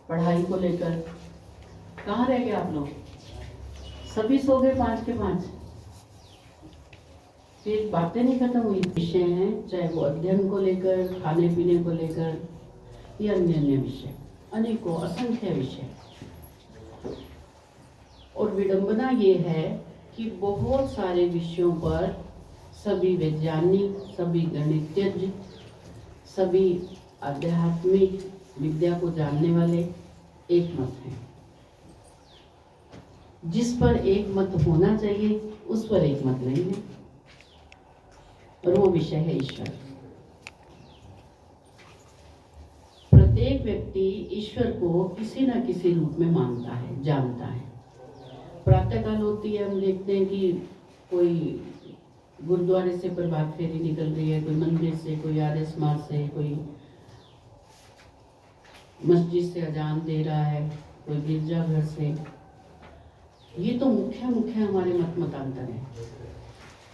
पढ़ाई को लेकर। कहाँ रह गए आप लोग? सभी सो गए 5 के 5। फिर बातें नहीं खत्म हुई। विषय हैं, चाहे वो अध्ययन को लेकर, खाने पीने को लेकर या अन्य अन्य विषय, अनेकों असंख्य विषय। और विडंबना ये है कि बहुत सारे विषयों पर सभी वैज्ञानिक, सभी गणितज्ञ, सभी आध्यात्मिक विद्या को जानने वाले एक मत हैं। जिस पर एक मत होना चाहिए उस पर एक मत नहीं है, और वो विषय है ईश्वर। प्रत्येक व्यक्ति ईश्वर को किसी न किसी रूप में मानता है, जानता है। प्रातःकाल होती है, हम देखते हैं कि कोई गुरुद्वारे से प्रभात फेरी निकल रही है, कोई मंदिर से, कोई आर्य समाज से, कोई मस्जिद से अजान दे रहा है, कोई गिरजाघर से। ये तो मुख्य हमारे मत मतांतर हैं,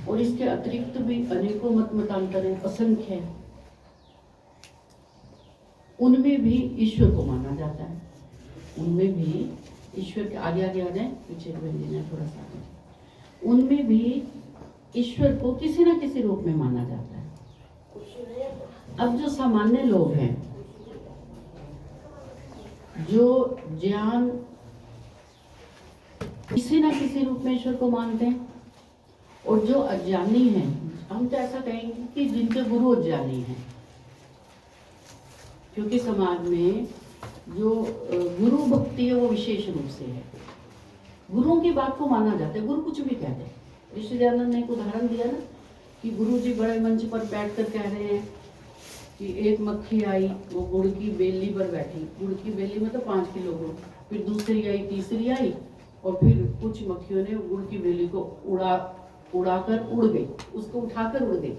और इसके अतिरिक्त भी अनेकों मत मतांतर हैं, असंख्य। उनमें भी ईश्वर को माना जाता है, उनमें भी ईश्वर के आगे आगे आ जाए, पीछे थोड़ा सा। उनमें भी ईश्वर को किसी न किसी रूप में माना जाता है। अब जो सामान्य लोग हैं, जो ज्ञान किसी न किसी रूप में ईश्वर को मानते हैं, और जो अज्ञानी हैं, हम तो ऐसा कहेंगे कि जिनके गुरु अज्ञानी हैं, क्योंकि समाज में जो गुरु भक्ति है वो विशेष रूप से है। गुरुओं की बात को माना जाता है, गुरु कुछ भी कहते हैं। ऋषि दयानंद ने एक उदाहरण दिया ना कि गुरु जी बड़े मंच पर बैठकर कह रहे हैं कि एक मक्खी आई, वो गुड़ की बेली पर बैठी। गुड़ की बेली में तो 5 किलो गुड़। फिर दूसरी आई, तीसरी आई, और फिर कुछ मक्खियों ने गुड़ की बेली को उड़ाकर उड़ गई, उसको उठाकर उड़ गई।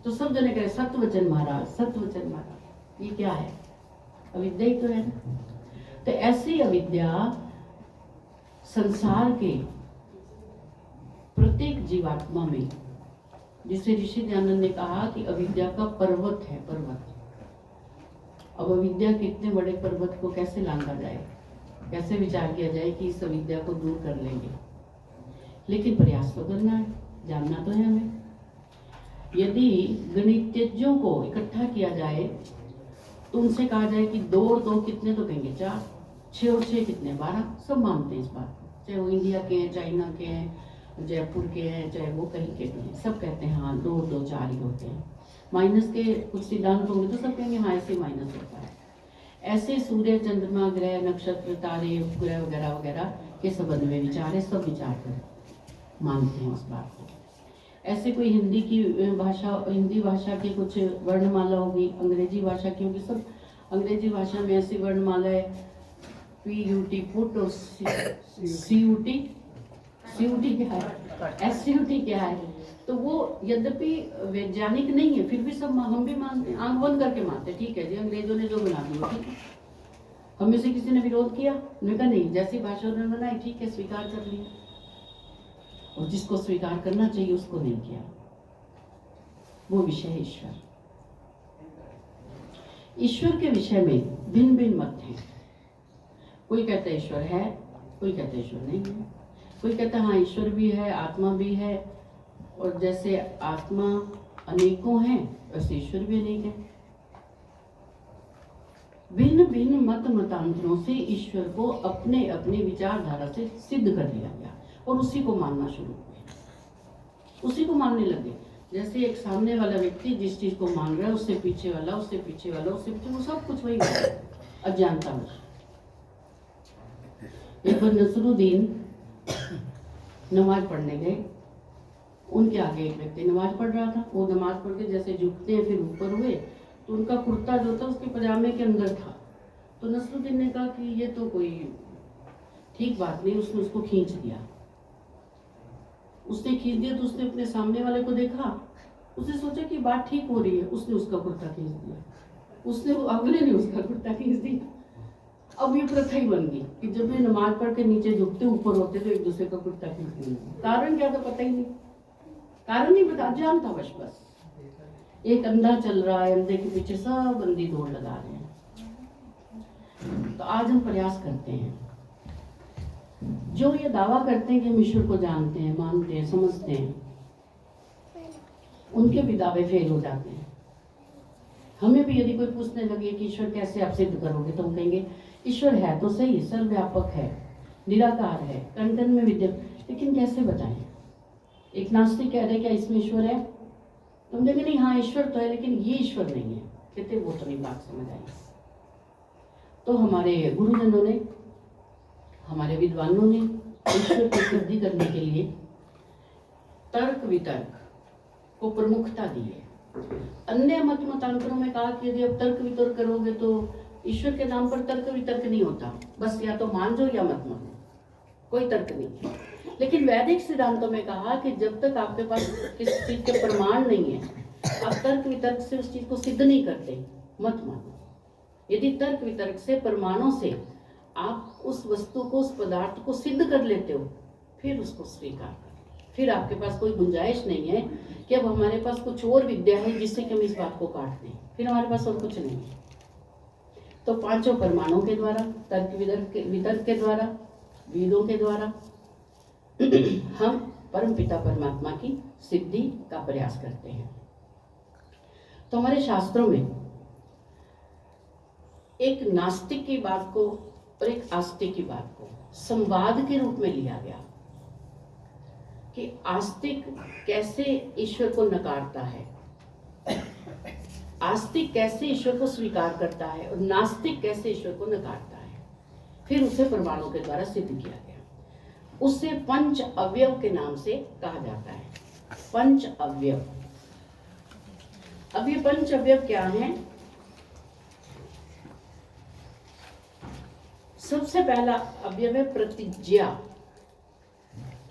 तो सब जने कहे सत्वचन महाराज, सत्वचन महाराज। ये क्या है? अविद्या ही तो है ना। तो ऐसी अविद्या संसार के प्रत्येक जीवात्मा में, जिसे ऋषि दयानंद ने कहा कि अविद्या का पर्वत है, पर्वत। अब अविद्या के इतने बड़े पर्वत को कैसे लांघा जाए, कैसे विचार किया जाए कि इस अविद्या को दूर कर लेंगे? लेकिन प्रयास तो करना है, जानना तो है हमें। यदि गणितज्ञों को इकट्ठा किया जाए तो उनसे कहा जाए कि 2 और 2 कितने, तो कहेंगे 4। 6 और 6 कितने, 12। सब मानते हैं इस बात को, चाहे वो इंडिया के हैं, चाइना के हैं, जयपुर के हैं, चाहे वो कहीं के भी हैं, सब कहते हैं हाँ 2 और 2 4 ही होते हैं। माइनस के कुछ सिद्धांत होंगे तो सब कहेंगे हाँ ऐसे माइनस होता है। ऐसे सूर्य, चंद्रमा, ग्रह, नक्षत्र, तारे, उपग्रह वगैरह वगैरह के संबंध में विचार है, सब विचार कर मानते हैं उस बात को। ऐसे कोई हिंदी भाषा की कुछ वर्णमाला होगी, अंग्रेजी भाषा की होगी, सब अंग्रेजी भाषा में ऐसी वर्णमाला है PUT पुट, और CUT क्या है, SCUT क्या है। तो वो यद्यपि वैज्ञानिक नहीं है, फिर भी सब हम भी मानते हैं, आंख बंद करके मानते हैं। ठीक है जी, अंग्रेजों ने जो बना दिया ठीक है। हमें से किसी ने विरोध किया? उन्होंने कहा नहीं, जैसी भाषा उन्होंने बनाई ठीक है, स्वीकार कर लिया। और जिसको स्वीकार करना चाहिए उसको नहीं किया। वो विषय है ईश्वर। ईश्वर के विषय में भिन्न भिन्न मत हैं। कोई कहता है ईश्वर है, कोई कहता है ईश्वर नहीं है, कोई कहता है हाँ ईश्वर भी है, आत्मा भी है, और जैसे आत्मा अनेकों हैं वैसे ईश्वर भी अनेक है। भिन्न भिन्न मतांतरों से ईश्वर को अपने अपने विचारधारा से सिद्ध कर लिया गया, और उसी को मानना शुरू किया, उसी को मानने लगे। जैसे एक सामने वाला व्यक्ति जिस चीज को मान रहा है, उससे पीछे वाला, उससे पीछे वाला, उससे पीछे, वो सब कुछ वही है, अज्ञानता में। एक बार नसरुद्दीन नमाज पढ़ने गए, उनके आगे एक व्यक्ति नमाज पढ़ रहा था। वो नमाज पढ़ के जैसे झुकते हैं फिर ऊपर हुए, तो उनका कुर्ता जो था उसके पजामे के अंदर था। तो नसरुद्दीन ने कहा कि ये तो कोई ठीक बात नहीं। उसने उसको खींच दिया, उसने खींच दिया तो उसने अपने सामने वाले को देखा, उसने सोचा कि बात ठीक हो रही है, उसने उसका कुर्ता खींच दिया, उसने अगले ने उसका कुर्ता खींच दिया। अब ये प्रथा ही बन गई कि जब ये नमाज पढ़ के नीचे झुकते ऊपर होते तो एक दूसरे का कुर्ता खींच देंगे। कारण क्या था पता ही नहीं, कारण नहीं पता, अज्ञान था बस। एक अंधा चल रहा है, अंधे के पीछे सब अंधी दौड़ लगा रहे हैं। तो आज हम प्रयास करते हैं, जो ये दावा करते हैं कि हम ईश्वर को जानते हैं, मानते हैं, समझते हैं, उनके भी दावे फेल हो जाते हैं। हमें भी यदि कोई पूछने लगे कि ईश्वर कैसे आप सिद्ध करोगे, तो हम कहेंगे ईश्वर है तो सही, सर्वव्यापक है, निराकार है, कण कण में विद्यमान, लेकिन कैसे बताएं? एक नास्तिक कह रहे क्या इसमें ईश्वर है, तो हम कहेंगे नहीं, हाँ ईश्वर तो है, लेकिन ये ईश्वर नहीं है। कहते वो तो नहीं बात समझ आई। तो हमारे गुरुजनों ने, हमारे विद्वानों ने ईश्वर की सिद्धि करने के लिए तर्क वितर्क को प्रमुखता दी है। अन्य मत मतांतरों में कहा कि यदि आप तर्क वितर्क करोगे तो ईश्वर के नाम पर तर्क वितर्क नहीं होता, बस या तो मान जाओ या मत मानो, कोई तर्क नहीं। लेकिन वैदिक सिद्धांतों में कहा कि जब तक आपके पास किसी चीज के प्रमाण नहीं है, आप तर्क वितर्क से उस चीज को सिद्ध नहीं करते, मत मानो। यदि तर्क वितर्क से, प्रमाणों से आप उस वस्तु को, उस पदार्थ को सिद्ध कर लेते हो, फिर उसको स्वीकार करो। फिर आपके पास कोई गुंजाइश नहीं है कि अब हमारे पास कुछ और विद्या है जिससे कि हम इस बात को काट दें, फिर हमारे पास और कुछ नहीं है। तो पांचों प्रमाणों के द्वारा, तर्क वितर्क के द्वारा, वेदों के द्वारा हम परमपिता परमात्मा की सिद्धि का प्रयास करते हैं। तो हमारे शास्त्रों में एक नास्तिक की बात को और एक आस्तिक की बात को संवाद के रूप में लिया गया कि आस्तिक कैसे ईश्वर को नकारता है, आस्तिक कैसे ईश्वर को स्वीकार करता है, और नास्तिक कैसे ईश्वर को नकारता है। फिर उसे प्रमाणों के द्वारा सिद्ध किया गया। उसे पंच अवयव के नाम से कहा जाता है, पंच अवयव। अब ये पंच अवयव क्या हैं? सबसे पहला अवयव है प्रतिज्ञा।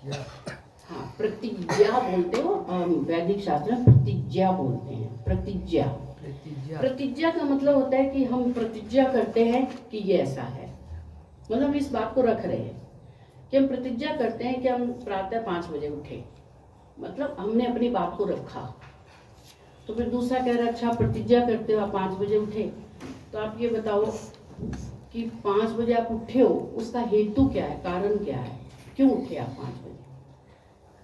हाँ, प्रतिज्ञा बोलते हो, हम वैदिक शास्त्र में प्रतिज्ञा बोलते हैं। प्रतिज्ञा, प्रतिज्ञा का मतलब होता है कि हम प्रतिज्ञा करते हैं कि ये ऐसा है, मतलब हम इस बात को रख रहे हैं कि हम प्रतिज्ञा करते हैं कि हम प्रातः 5 बजे उठे, मतलब हमने अपनी बात को रखा। तो फिर दूसरा कह रहा है अच्छा प्रतिज्ञा करते हो आप 5 बजे उठे, तो आप ये बताओ कि 5 बजे आप उठे हो, उसका हेतु क्या है, कारण क्या है, क्यों उठे आप 5 बजे?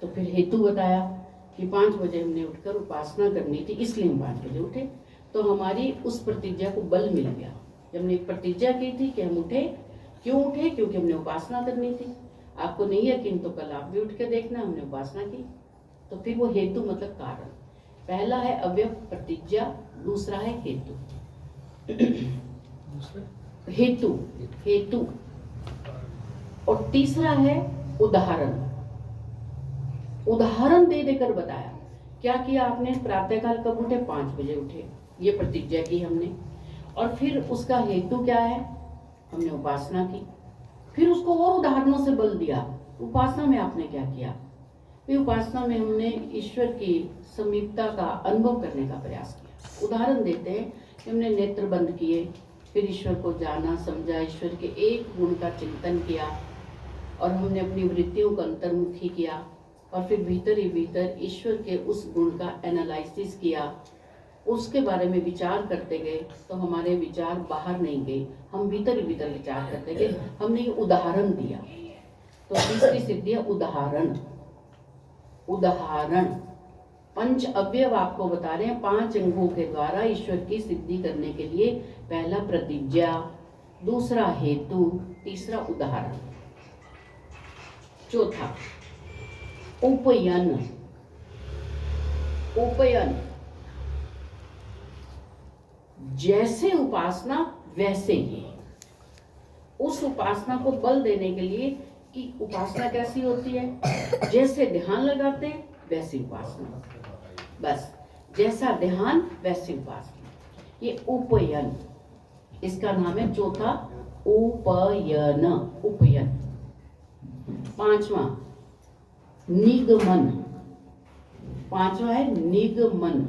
तो फिर हेतु बताया कि 5 बजे हमने उठकर उपासना करनी थी, इसलिए हम 5 बजे उठे। तो हमारी उस प्रतिज्ञा को बल मिल गया। जब हमने एक प्रतिज्ञा की थी कि हम उठे, क्यों उठे? क्योंकि हमने उपासना करनी थी। आपको नहीं यकीन तो कल आप भी उठ के देखना, हमने उपासना की। तो फिर वो हेतु मतलब कारण। पहला है अवयव प्रतिज्ञा, दूसरा है हेतु। हेतु, हेतु, और तीसरा है उदाहरण। उदाहरण दे देकर बताया क्या किया आपने, प्रातःकाल कब उठे, 5 बजे उठे, ये प्रतिज्ञा की हमने। और फिर उसका हेतु क्या है, हमने उपासना की। फिर उसको और उदाहरणों से बल दिया। उपासना में आपने क्या किया? फिर उपासना में हमने ईश्वर की समीपता का अनुभव करने का प्रयास किया। उदाहरण देते हैं कि हमने नेत्र बंद किए, फिर ईश्वर को जाना, समझा, ईश्वर के एक गुण का चिंतन किया, और हमने अपनी वृत्तियों को अंतर्मुखी किया, और फिर भीतर ही भीतर ईश्वर के उस गुण का एनालिसिस किया, उसके बारे में विचार करते गए। तो हमारे विचार बाहर नहीं गए, हम भीतर ही भीतर विचार करते गए। हमने ये उदाहरण दिया। तो तीसरी सिद्धि है उदाहरण। उदाहरण, पंच अवयव आपको बता रहे हैं, 5 अंगों के द्वारा ईश्वर की सिद्धि करने के लिए पहला प्रतिज्ञा, दूसरा हेतु, तीसरा उदाहरण, चौथा उपयन। उपयन, जैसे उपासना वैसे ही। उस उपासना को बल देने के लिए कि उपासना कैसी होती है, जैसे ध्यान लगाते हैं वैसी उपासना, बस जैसा ध्यान वैसी उपासना, ये उपयन, इसका नाम है चौथा उपयन। उपयन। 5वां निगमन। 5वां है निगमन।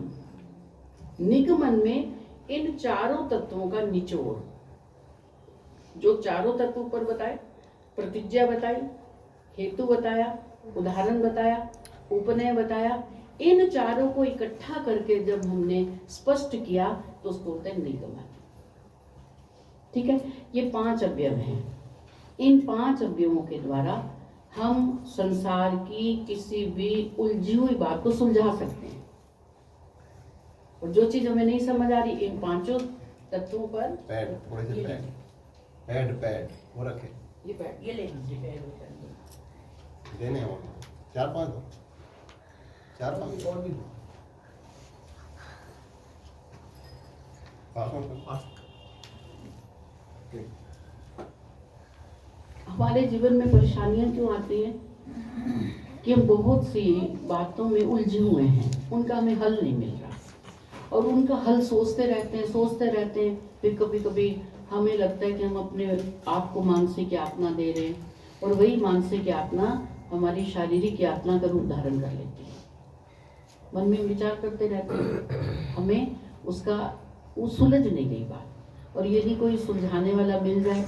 निगमन में इन चारों तत्वों का निचोड़, जो चारों तत्व ऊपर बताए, प्रतिज्ञा बताई, हेतु बताया, उदाहरण बताया, उपनय बताया, इन चारों को इकट्ठा करके जब हमने स्पष्ट किया तो उसको बोलते हैं निगमन। ठीक है, ये 5 अवयव हैं। इन 5 अवयवों के द्वारा हम संसार की किसी भी उलझी हुई बात को सुलझा सकते हैं। और जो चीज हमें नहीं समझ आ रही, इन 5 तत्वों पर पैड, थोड़े से पैड वो रखे, ये पैड ये ले लीजिए, पैड देने हैं 4-5 दो, 4-5 और भी दो। हमारे जीवन में परेशानियां क्यों आती हैं कि हम बहुत सी बातों में उलझे हुए हैं, उनका हमें हल नहीं मिल रहा, और उनका हल सोचते रहते हैं। फिर कभी कभी हमें लगता है कि हम अपने आप को मानसिक यातना दे रहे हैं, और वही मानसिक यातना हमारी शारीरिक यातना का रूप धारण कर लेती है। मन में विचार करते रहते हैं, हमें उसका वो सुलझ नहीं गई बात। और यदि कोई सुलझाने वाला मिल जाए,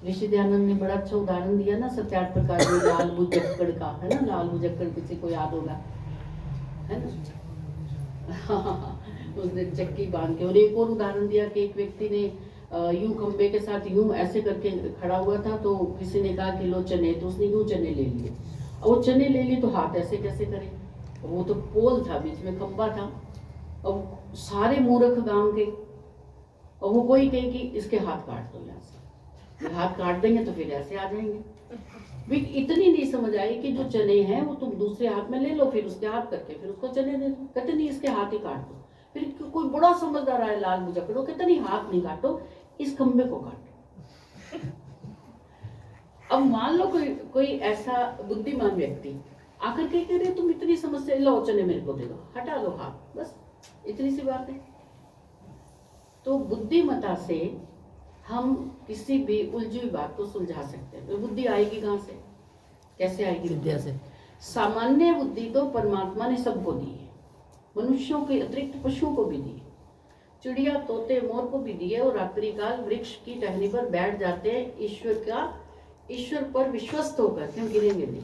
ऋषि दयानंद ने बड़ा अच्छा उदाहरण दिया ना, 7-8 प्रकार में लाल बुजक्कड़ का, है ना, लाल बुजक्कड़ किसी को याद होगा, है ना उसने चक्की बांध के। और एक और उदाहरण दिया कि एक व्यक्ति ने यूं खंबे के साथ यूं ऐसे करके खड़ा हुआ था, तो किसी ने कहा कि लो चने, तो उसने यूं चने ले लिए। और वो चने ले लिए तो हाथ ऐसे कैसे करे, वो तो पोल था, बीच में खंबा था। अब सारे मूर्ख गांव के, और वो कोई कहे कि इसके हाथ काट दो, यहाँ से हाथ काट देंगे तो फिर ऐसे आ जाएंगे। भी इतनी नहीं समझ आई कि जो चने हैं वो तुम दूसरे हाथ में ले लो, फिर उसके हाथ करके फिर उसको चने दे दो। कहते नहीं, इसके हाथ ही काट दो। फिर कोई बड़ा समझदार आया लाल बुजक्कड़, कहते नहीं, हाथ नहीं काटो, इस खंबे को काटो। अब मान लो कोई ऐसा बुद्धिमान व्यक्ति आकर के कह रहे तुम इतनी समस्या, लो चने मेरे को दे दो, हटा दो हाथ, बस इतनी सी बात है। तो बुद्धिमता से हम किसी भी उलझी हुई बात को सुलझा सकते हैं। तो बुद्धि आएगी कहाँ से, कैसे आएगी? विद्या से। सामान्य बुद्धि तो परमात्मा ने सबको दी है, मनुष्यों के अतिरिक्त पशुओं को भी दी है, चिड़िया तोते मोर को भी दी है। और रात्रिकाल वृक्ष की टहनी पर बैठ जाते हैं ईश्वर पर विश्वस्त होकर, क्यों गिरेंगे नहीं।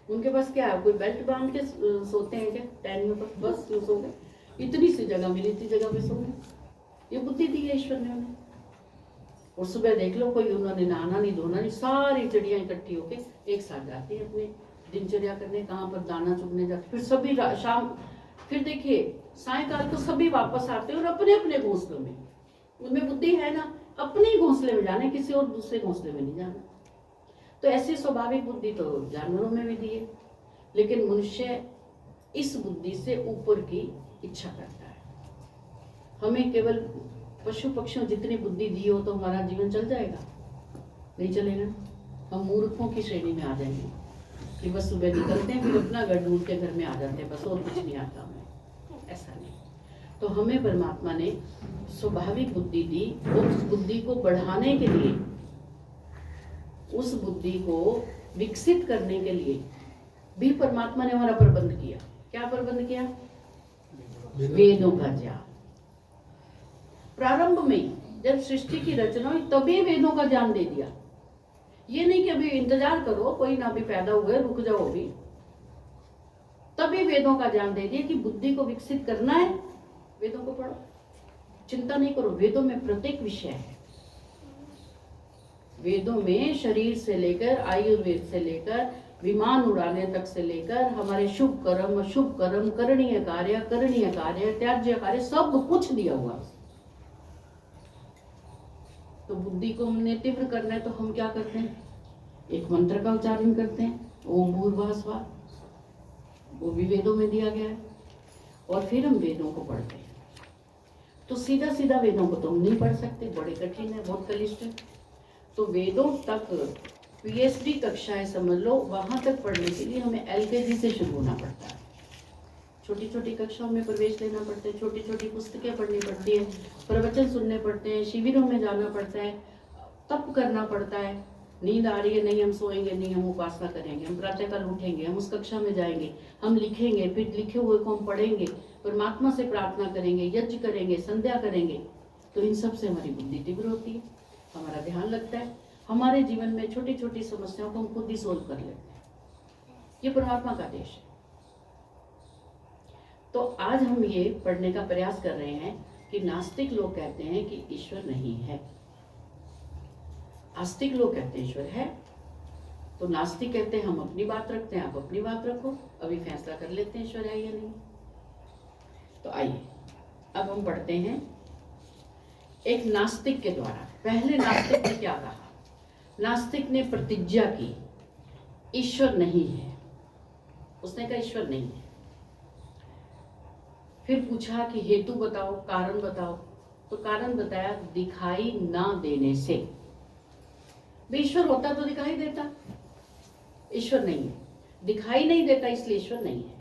उनके पास क्या है, कोई बेल्ट बांध के सोते हैं क्या टहनियों पर, बस क्यों सो गए, इतनी सी जगह मिली थी, जगह पे सो गए। ये बुद्धि दी है ईश्वर ने उन्हें। और सुबह देख लो, कोई उन्होंने नहाना नहीं धोना नहीं, सारी चिड़िया इकट्ठी होके एक साथ जाती है अपने दिनचर्या करने, कहाँ पर दाना चुगने जाते, फिर सभी शाम, फिर देखिए सायकाल को सभी वापस आते हैं और अपने अपने घोंसलों में। उनमें बुद्धि है ना, अपने घोंसले में जाना, किसी और दूसरे घोंसले में नहीं जाना। तो ऐसी स्वाभाविक बुद्धि तो जानवरों में भी दी है, लेकिन मनुष्य इस बुद्धि से ऊपर की इच्छा करता है। हमें केवल पशु पक्षियों जितनी बुद्धि दी हो तो हमारा जीवन चल जाएगा? नहीं चलेगा। हम मूर्खों की श्रेणी में आ जाएंगे कि बस सुबह निकलते हैं, फिर अपना घर ढूंढ के घर में आ जाते हैं, बस और कुछ नहीं आता हमें। ऐसा नहीं। तो हमें परमात्मा ने स्वाभाविक बुद्धि दी, उस बुद्धि को बढ़ाने के लिए, उस बुद्धि को विकसित करने के लिए भी परमात्मा ने हमारा प्रबंध किया। क्या प्रबंध किया? वेदों का ज्ञान। प्रारंभ में जब सृष्टि की रचना हुई तभी वेदों का ज्ञान दे दिया। ये नहीं कि अभी इंतजार करो, कोई ना अभी पैदा हुए, रुक जाओ अभी, तभी वेदों का ज्ञान दे दिया कि बुद्धि को विकसित करना है, वेदों को पढ़ो, चिंता नहीं करो। वेदों में प्रत्येक विषय है। वेदों में शरीर से लेकर आयुर्वेद से लेकर विमान उड़ाने तक से लेकर हमारे शुभ कर्म अशुभ कर्म, करणीय कार्य त्याज्य कार्य, सब कुछ दिया हुआ। तो बुद्धि को हमने तीव्र करना है तो हम क्या करते हैं? एक मंत्र का उच्चारण करते हैं, ओम भूर्भुवः स्वः, वो भी वेदों में दिया गया है। और फिर हम वेदों को पढ़ते हैं। तो सीधा सीधा वेदों को तो हम नहीं पढ़ सकते, बड़े कठिन है, बहुत क्लिष्ट है। तो वेदों तक पीएचडी कक्षाएं समझ लो, वहां तक पढ़ने के लिए हमें एलकेजी से शुरू होना पड़ता है। छोटी छोटी कक्षाओं में प्रवेश लेना पड़ता है, छोटी छोटी पुस्तकें पढ़नी पड़ती है, प्रवचन सुनने पड़ते हैं, शिविरों में जाना पड़ता है, तप करना पड़ता है। नींद आ रही है, नहीं हम सोएंगे, नहीं हम उपासना करेंगे, हम प्रातःकाल उठेंगे, हम उस कक्षा में जाएंगे, हम लिखेंगे, फिर लिखे हुए को हम पढ़ेंगे, परमात्मा से प्रार्थना करेंगे, यज्ञ करेंगे, संध्या करेंगे। तो इन सब से हमारी बुद्धि तीव्र होती है, हमारा ध्यान लगता है, हमारे जीवन में छोटी छोटी समस्याओं को हम खुद ही सोल्व कर लेते हैं। ये परमात्मा का देश है। तो आज हम ये पढ़ने का प्रयास कर रहे हैं कि नास्तिक लोग कहते हैं कि ईश्वर नहीं है। आस्तिक लोग कहते हैं ईश्वर है, तो नास्तिक कहते हैं हम अपनी बात रखते हैं, आप अपनी बात रखो, अभी फैसला कर लेते हैं ईश्वर है या नहीं। तो आइए अब हम पढ़ते हैं एक नास्तिक के द्वारा। पहले नास्तिक ने क्या कहा? नास्तिक ने प्रतिज्ञा की ईश्वर नहीं है, उसने कहा ईश्वर नहीं है। फिर पूछा कि हेतु बताओ, कारण बताओ, तो कारण बताया दिखाई ना देने से। ईश्वर होता तो दिखाई देता, ईश्वर नहीं है, दिखाई नहीं देता इसलिए ईश्वर नहीं है।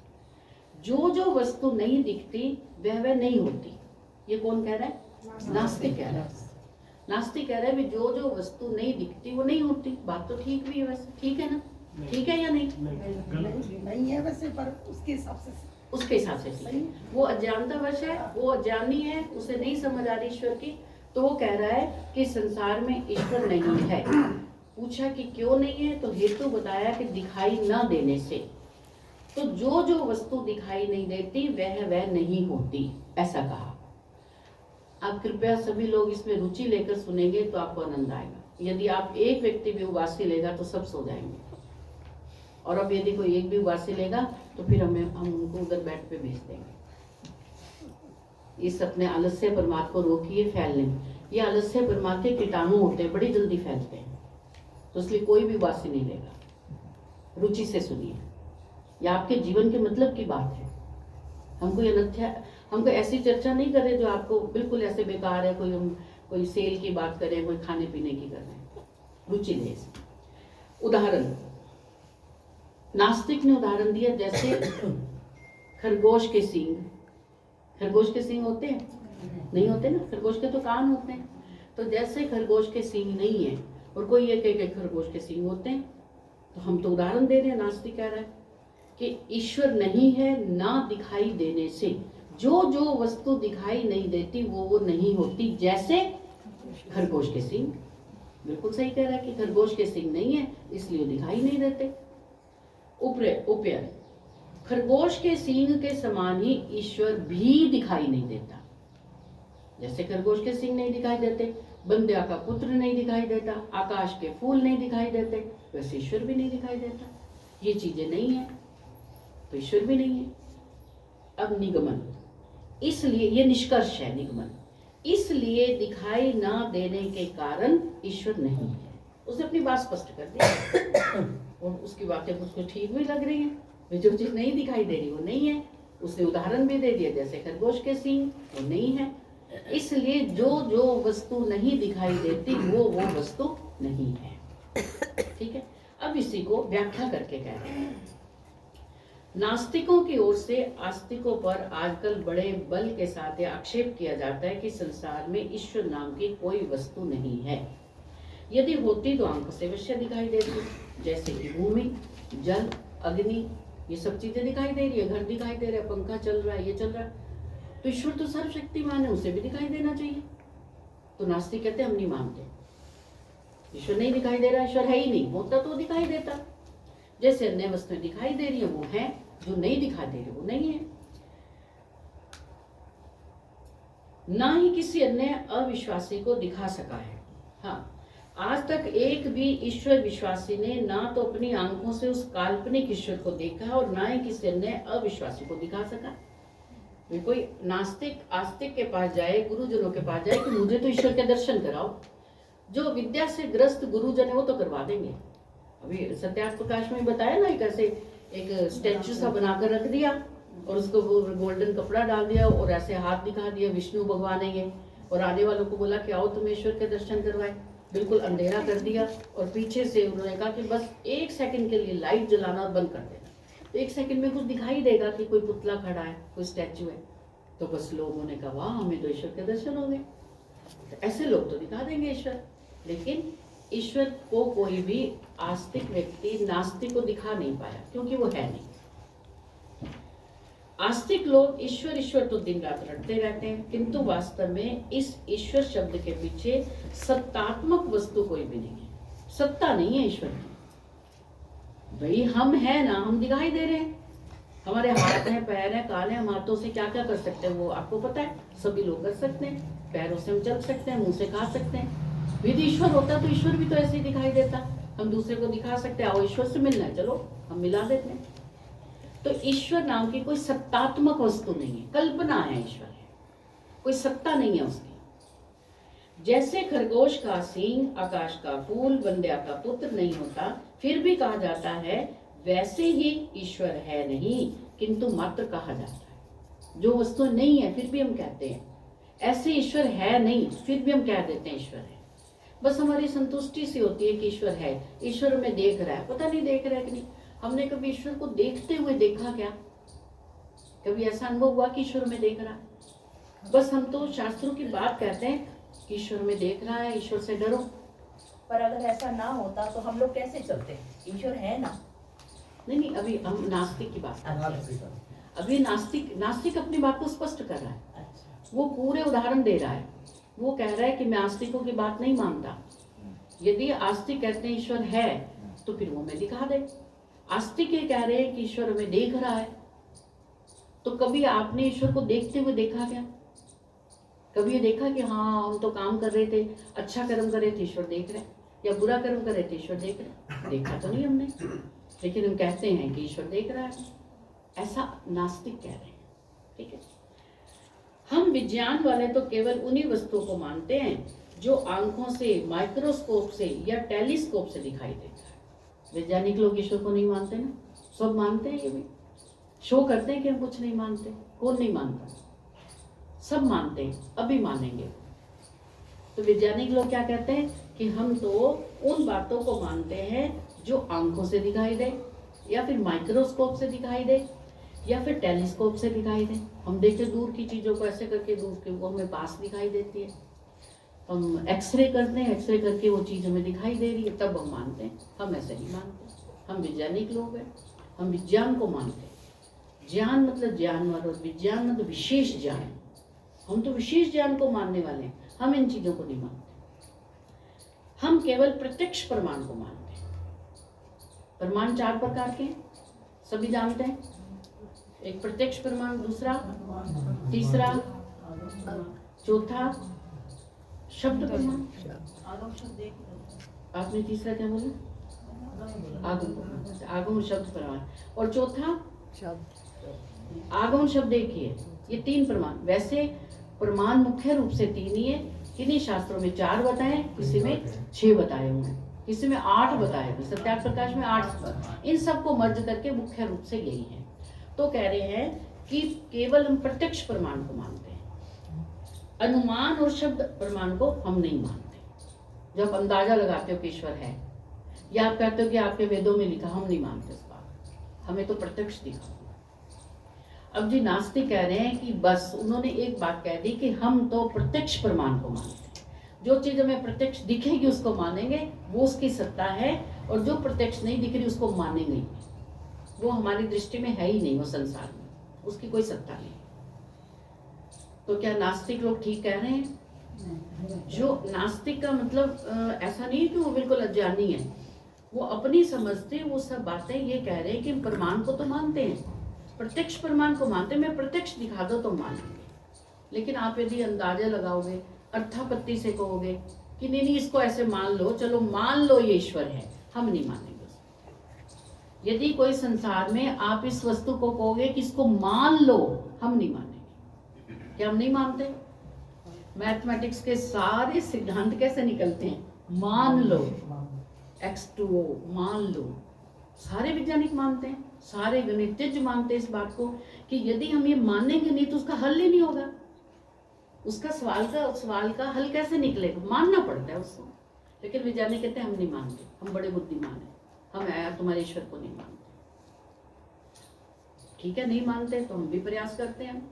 जो जो वस्तु नहीं दिखती वह नहीं होती। ये कौन कह रहा है? नास्तिक कह रहा है। नास्तिक कह रहा है भी जो जो वस्तु नहीं दिखती वो नहीं होती। बात तो ठीक भी है, वैसे ठीक है ना? ठीक है या नहीं? नहीं है वैसे, पर उसके हिसाब से ठीक है। वो अज्ञानतावश है, वो अज्ञानी है, उसे नहीं समझ आ रही ईश्वर की, तो वो कह रहा है कि संसार में ईश्वर नहीं है। पूछा कि क्यों नहीं है, तो हेतु बताया कि दिखाई ना देने से। तो जो जो वस्तु दिखाई नहीं देती वह नहीं होती, ऐसा कहा। आप कृपया सभी लोग इसमें रुचि लेकर सुनेंगे तो आपको आनंद आएगा। यदि आप एक व्यक्ति भी उबासी लेगा तो सब सो जाएंगे, और अब यदि कोई एक भी उबासी लेगा तो फिर हम उनको उधर बेड पे भेज देंगे। इस अपने आलस्य प्रमाद को रोकिए फैलने। ये आलस्य प्रमाद के कीटाणु होते हैं, बड़ी जल्दी फैलते हैं, तो इसलिए कोई भी उबासी नहीं लेगा। रुचि से सुनिए, यह आपके जीवन के मतलब की बात है। हमको ऐसी चर्चा नहीं कर रहे जो आपको बिल्कुल ऐसे बेकार है, कोई सेल की बात करें, कोई खाने पीने की कर रहे हैं। रुचि ले। उदाहरण नास्तिक ने उदाहरण दिया, जैसे खरगोश के सींग। खरगोश के सींग होते हैं? नहीं होते ना, खरगोश के तो कान होते हैं। तो जैसे खरगोश के सींग नहीं है और कोई ये कहे खरगोश के सींग होते हैं, तो हम तो उदाहरण दे रहे हैं। नास्तिक कह रहा है कि ईश्वर नहीं है ना दिखाई देने से। जो जो वस्तु दिखाई नहीं देती वो नहीं होती, जैसे खरगोश के सींग। बिल्कुल सही कह रहा है कि खरगोश के सींग नहीं है इसलिए दिखाई नहीं देते। उपय खरगोश के सींग के समान ही ईश्वर भी दिखाई नहीं देता। जैसे खरगोश के सींग नहीं दिखाई देते, बंध्या का पुत्र नहीं दिखाई देता, आकाश के फूल नहीं दिखाई देते, वैसे ईश्वर भी नहीं दिखाई देता। ये चीजें नहीं है तो ईश्वर भी नहीं है। अब निगमन, इसलिए ये निष्कर्ष है निगमन, इसलिए दिखाई ना देने के कारण ईश्वर नहीं है। उसने अपनी बात स्पष्ट कर दी और उसकी बातें उसको ठीक भी लग रही है। जो चीज नहीं दिखाई दे रही वो नहीं है। उसने उदाहरण भी दे दिया, जैसे खरगोश के सींग वो नहीं है, इसलिए जो जो वस्तु नहीं दिखाई देती वो वस्तु नहीं है। ठीक है, अब इसी को व्याख्या करके कह रहे हैं। नास्तिकों की ओर से आस्तिकों पर आजकल बड़े बल के साथ आक्षेप किया जाता है कि संसार में ईश्वर नाम की कोई वस्तु नहीं है। यदि होती तो आंखों से अवश्य दिखाई देती, जैसे कि भूमि, जल, अग्नि, ये सब चीजें दिखाई दे रही है, घर दिखाई दे रहा है, पंखा चल रहा है, ये चल रहा है, तो ईश्वर तो सर्वशक्तिमान है, उसे भी दिखाई देना चाहिए। तो नास्तिक कहते हम नहीं मानते, ईश्वर नहीं दिखाई दे रहा, ईश्वर है ही नहीं, होता तो दिखाई देता। जैसे अन्य वस्तुएं दिखाई दे रही है वो है, जो नहीं दिखाई दे रही वो नहीं है। ना ही किसी अन्य अविश्वासी को दिखा सका है। हाँ, आज तक एक भी ईश्वर विश्वासी ने ना तो अपनी आंखों से उस काल्पनिक ईश्वर को देखा और ना ही किसी अन्य अविश्वासी को दिखा सका। कोई नास्तिक आस्तिक के पास जाए, गुरुजनों के पास जाए कि मुझे तो ईश्वर के दर्शन कराओ, जो विद्या से ग्रस्त गुरुजन है वो तो करवा देंगे। अभी सत्यार्थ प्रकाश में बताया ना, एक स्टैचू सा बनाकर रख दिया और उसको वो गोल्डन कपड़ा डाल दिया और ऐसे हाथ दिखा दिया, विष्णु भगवान है ये, और आने वालों को बोला कि आओ तुम ईश्वर के दर्शन करवाए। बिल्कुल अंधेरा कर दिया और पीछे से उन्होंने कहा कि बस 1 सेकंड के लिए लाइट जलाना और बंद कर देना, तो 1 सेकंड में कुछ दिखाई देगा कि कोई पुतला खड़ा है, कोई स्टैचू है। तो बस लोगों ने कहा वाह हमें तो ईश्वर के दर्शन हो गए। तो ऐसे लोग तो दिखा देंगे ईश्वर, लेकिन ईश्वर को कोई भी आस्तिक व्यक्ति नास्तिक को दिखा नहीं पाया, क्योंकि वो है नहीं। आस्तिक लोग ईश्वर ईश्वर तो दिन रात रटते रहते हैं, किंतु वास्तव में इस ईश्वर शब्द के पीछे सत्तात्मक वस्तु कोई भी नहीं है। सत्ता नहीं है ईश्वर की। भाई हम है ना, हम दिखाई दे रहे हैं, हमारे हाथ हैं, पैर हैं, कान हैं, हम हाथों से क्या क्या कर सकते हैं वो आपको पता है, सभी लोग कर सकते हैं। पैरों से हम चल सकते हैं, मुंह से खा सकते हैं, यदि ईश्वर होता तो ईश्वर भी तो ऐसे ही दिखाई देता। हम दूसरे को दिखा सकते हैं, आओ ईश्वर से मिलना है, चलो हम मिला देते हैं। तो ईश्वर नाम की कोई सत्तात्मक वस्तु नहीं है, कल्पना है ईश्वर है, कोई सत्ता नहीं है उसकी। जैसे खरगोश का सींग, आकाश का फूल, बंध्या का पुत्र नहीं होता फिर भी कहा जाता है, वैसे ही ईश्वर है नहीं किंतु मात्र कहा जाता है। जो वस्तु नहीं है फिर भी हम कहते हैं, ऐसे ईश्वर है नहीं फिर भी हम कह देते हैं ईश्वर है। बस हमारी संतुष्टि सी होती है कि ईश्वर है, ईश्वर में देख रहा है, पता नहीं देख रहा है कि नहीं। हमने कभी ईश्वर को देखते हुए देखा क्या? कभी ऐसा अनुभव हुआ कि ईश्वर में देख रहा है? बस हम तो शास्त्रों की बात कहते हैं कि ईश्वर में देख रहा है, ईश्वर से डरो। पर अगर ऐसा ना होता तो हम लोग कैसे चलते? ईश्वर है ना। नहीं, अभी हम नास्तिक की बात कर रहे हैं। अभी नास्तिक अपनी बात को स्पष्ट कर रहा है। अच्छा। वो पूरे उदाहरण दे रहा है। वो कह रहा है कि मैं आस्तिकों की बात नहीं मानता। यदि आस्तिक कहते हैं ईश्वर है तो फिर वो मैं दिखा दे। आस्तिक ये कह रहे हैं कि ईश्वर हमें देख रहा है। तो कभी आपने ईश्वर को देखते हुए देखा क्या? कभी ये देखा कि हाँ हम तो काम कर रहे थे, अच्छा कर्म कर रहे थे, ईश्वर देख रहे हैं, या बुरा कर्म कर रहे थे, ईश्वर देख रहे हैं? देखा तो नहीं हमने, लेकिन हम कहते हैं कि ईश्वर देख रहा है। ऐसा नास्तिक कह रहे हैं। ठीक है। हम विज्ञान वाले तो केवल उन्हीं वस्तुओं को मानते हैं जो आंखों से, माइक्रोस्कोप से या टेलीस्कोप से दिखाई देता है। वैज्ञानिक लोग ईश्वर को नहीं मानते ना, सब मानते हैं। ये भी शो करते हैं कि हम कुछ नहीं मानते। कौन नहीं मानता? सब मानते हैं, अभी मानेंगे। तो वैज्ञानिक लोग क्या कहते हैं कि हम तो उन बातों को मानते हैं जो आंखों से दिखाई दे, या फिर माइक्रोस्कोप से दिखाई दे, या फिर टेलीस्कोप से दिखाई दे। हम देखें दूर की चीज़ों को, ऐसे करके दूर की वो हमें पास दिखाई देती है। हम एक्सरे करते हैं, एक्सरे करके वो चीज़ हमें दिखाई दे रही है, तब हम मानते हैं। हम ऐसे नहीं मानते। हम वैज्ञानिक लोग हैं, हम विज्ञान को मानते हैं। ज्ञान मतलब ज्ञानवर, और विज्ञान मतलब विशेष ज्ञान। हम तो विशेष ज्ञान को मानने वाले हैं, हम इन चीज़ों को नहीं मानते। हम केवल प्रत्यक्ष प्रमाण को मानते हैं। प्रमाण 4 प्रकार के हैं, सभी जानते हैं। एक प्रत्यक्ष प्रमाण, दूसरा, तीसरा, चौथा शब्द प्रमाण। आपने तीसरा क्या बोला? आगम शब्द प्रमाण। और चौथा आगम शब्द एक ही है। ये 3 प्रमाण। वैसे प्रमाण मुख्य रूप से 3 ही है। किन्हीं शास्त्रों में 4 बताए, किसी में 6 बताए हुए हैं, किसी में 8 बताए हुए। सत्यार्थ प्रकाश में 8। इन सबको मर्ज करके मुख्य रूप से यही है। तो कह रहे हैं कि केवल हम प्रत्यक्ष प्रमाण को मानते हैं, अनुमान और शब्द प्रमाण को हम नहीं मानते। जब अंदाजा लगाते हो कि ईश्वर है, या आप कहते हो कि आपके वेदों में लिखा, हम नहीं मानते इस बात, हमें तो प्रत्यक्ष दिखा। अब जी नास्तिक कह रहे हैं कि बस उन्होंने एक बात कह दी कि हम तो प्रत्यक्ष प्रमाण को मानते हैं। जो चीज हमें प्रत्यक्ष दिखेगी उसको मानेंगे, वो उसकी सत्ता है। और जो प्रत्यक्ष नहीं दिख रही उसको मानेंगे नहीं, वो हमारी दृष्टि में है ही नहीं, वो संसार में उसकी कोई सत्ता नहीं। तो क्या नास्तिक लोग ठीक कह रहे हैं? जो नास्तिक का मतलब ऐसा नहीं है कि वो बिल्कुल अज्ञानी है। वो अपनी समझते वो सब बातें ये कह रहे हैं कि प्रमाण को तो मानते हैं, प्रत्यक्ष प्रमाण को मानते हैं। मैं प्रत्यक्ष दिखा दो तो मानेंगे। लेकिन आप यदि अंदाजा लगाओगे, अर्थापत्ति से कहोगे कि नहीं नहीं इसको ऐसे मान लो, चलो मान लो ये ईश्वर है, हम नहीं मानेंगे। यदि कोई संसार में आप इस वस्तु को कहोगे कि इसको मान लो, हम नहीं मानेंगे। क्या हम नहीं मानते? मैथमेटिक्स के सारे सिद्धांत कैसे निकलते हैं? मान लो, X2O मान लो। सारे वैज्ञानिक मानते हैं, सारे गणितज्ञ मानते हैं इस बात को कि यदि हम ये मानेंगे नहीं तो उसका हल ही नहीं होगा। उसका सवाल का हल कैसे निकलेगा? मानना पड़ता है उसको। लेकिन वैज्ञानिक कहते हैं हम नहीं मानते, हम बड़े बुद्धिमान हैं, हम तुम्हारे ईश्वर को नहीं मानते। ठीक है, नहीं मानते तो हम भी प्रयास करते हैं।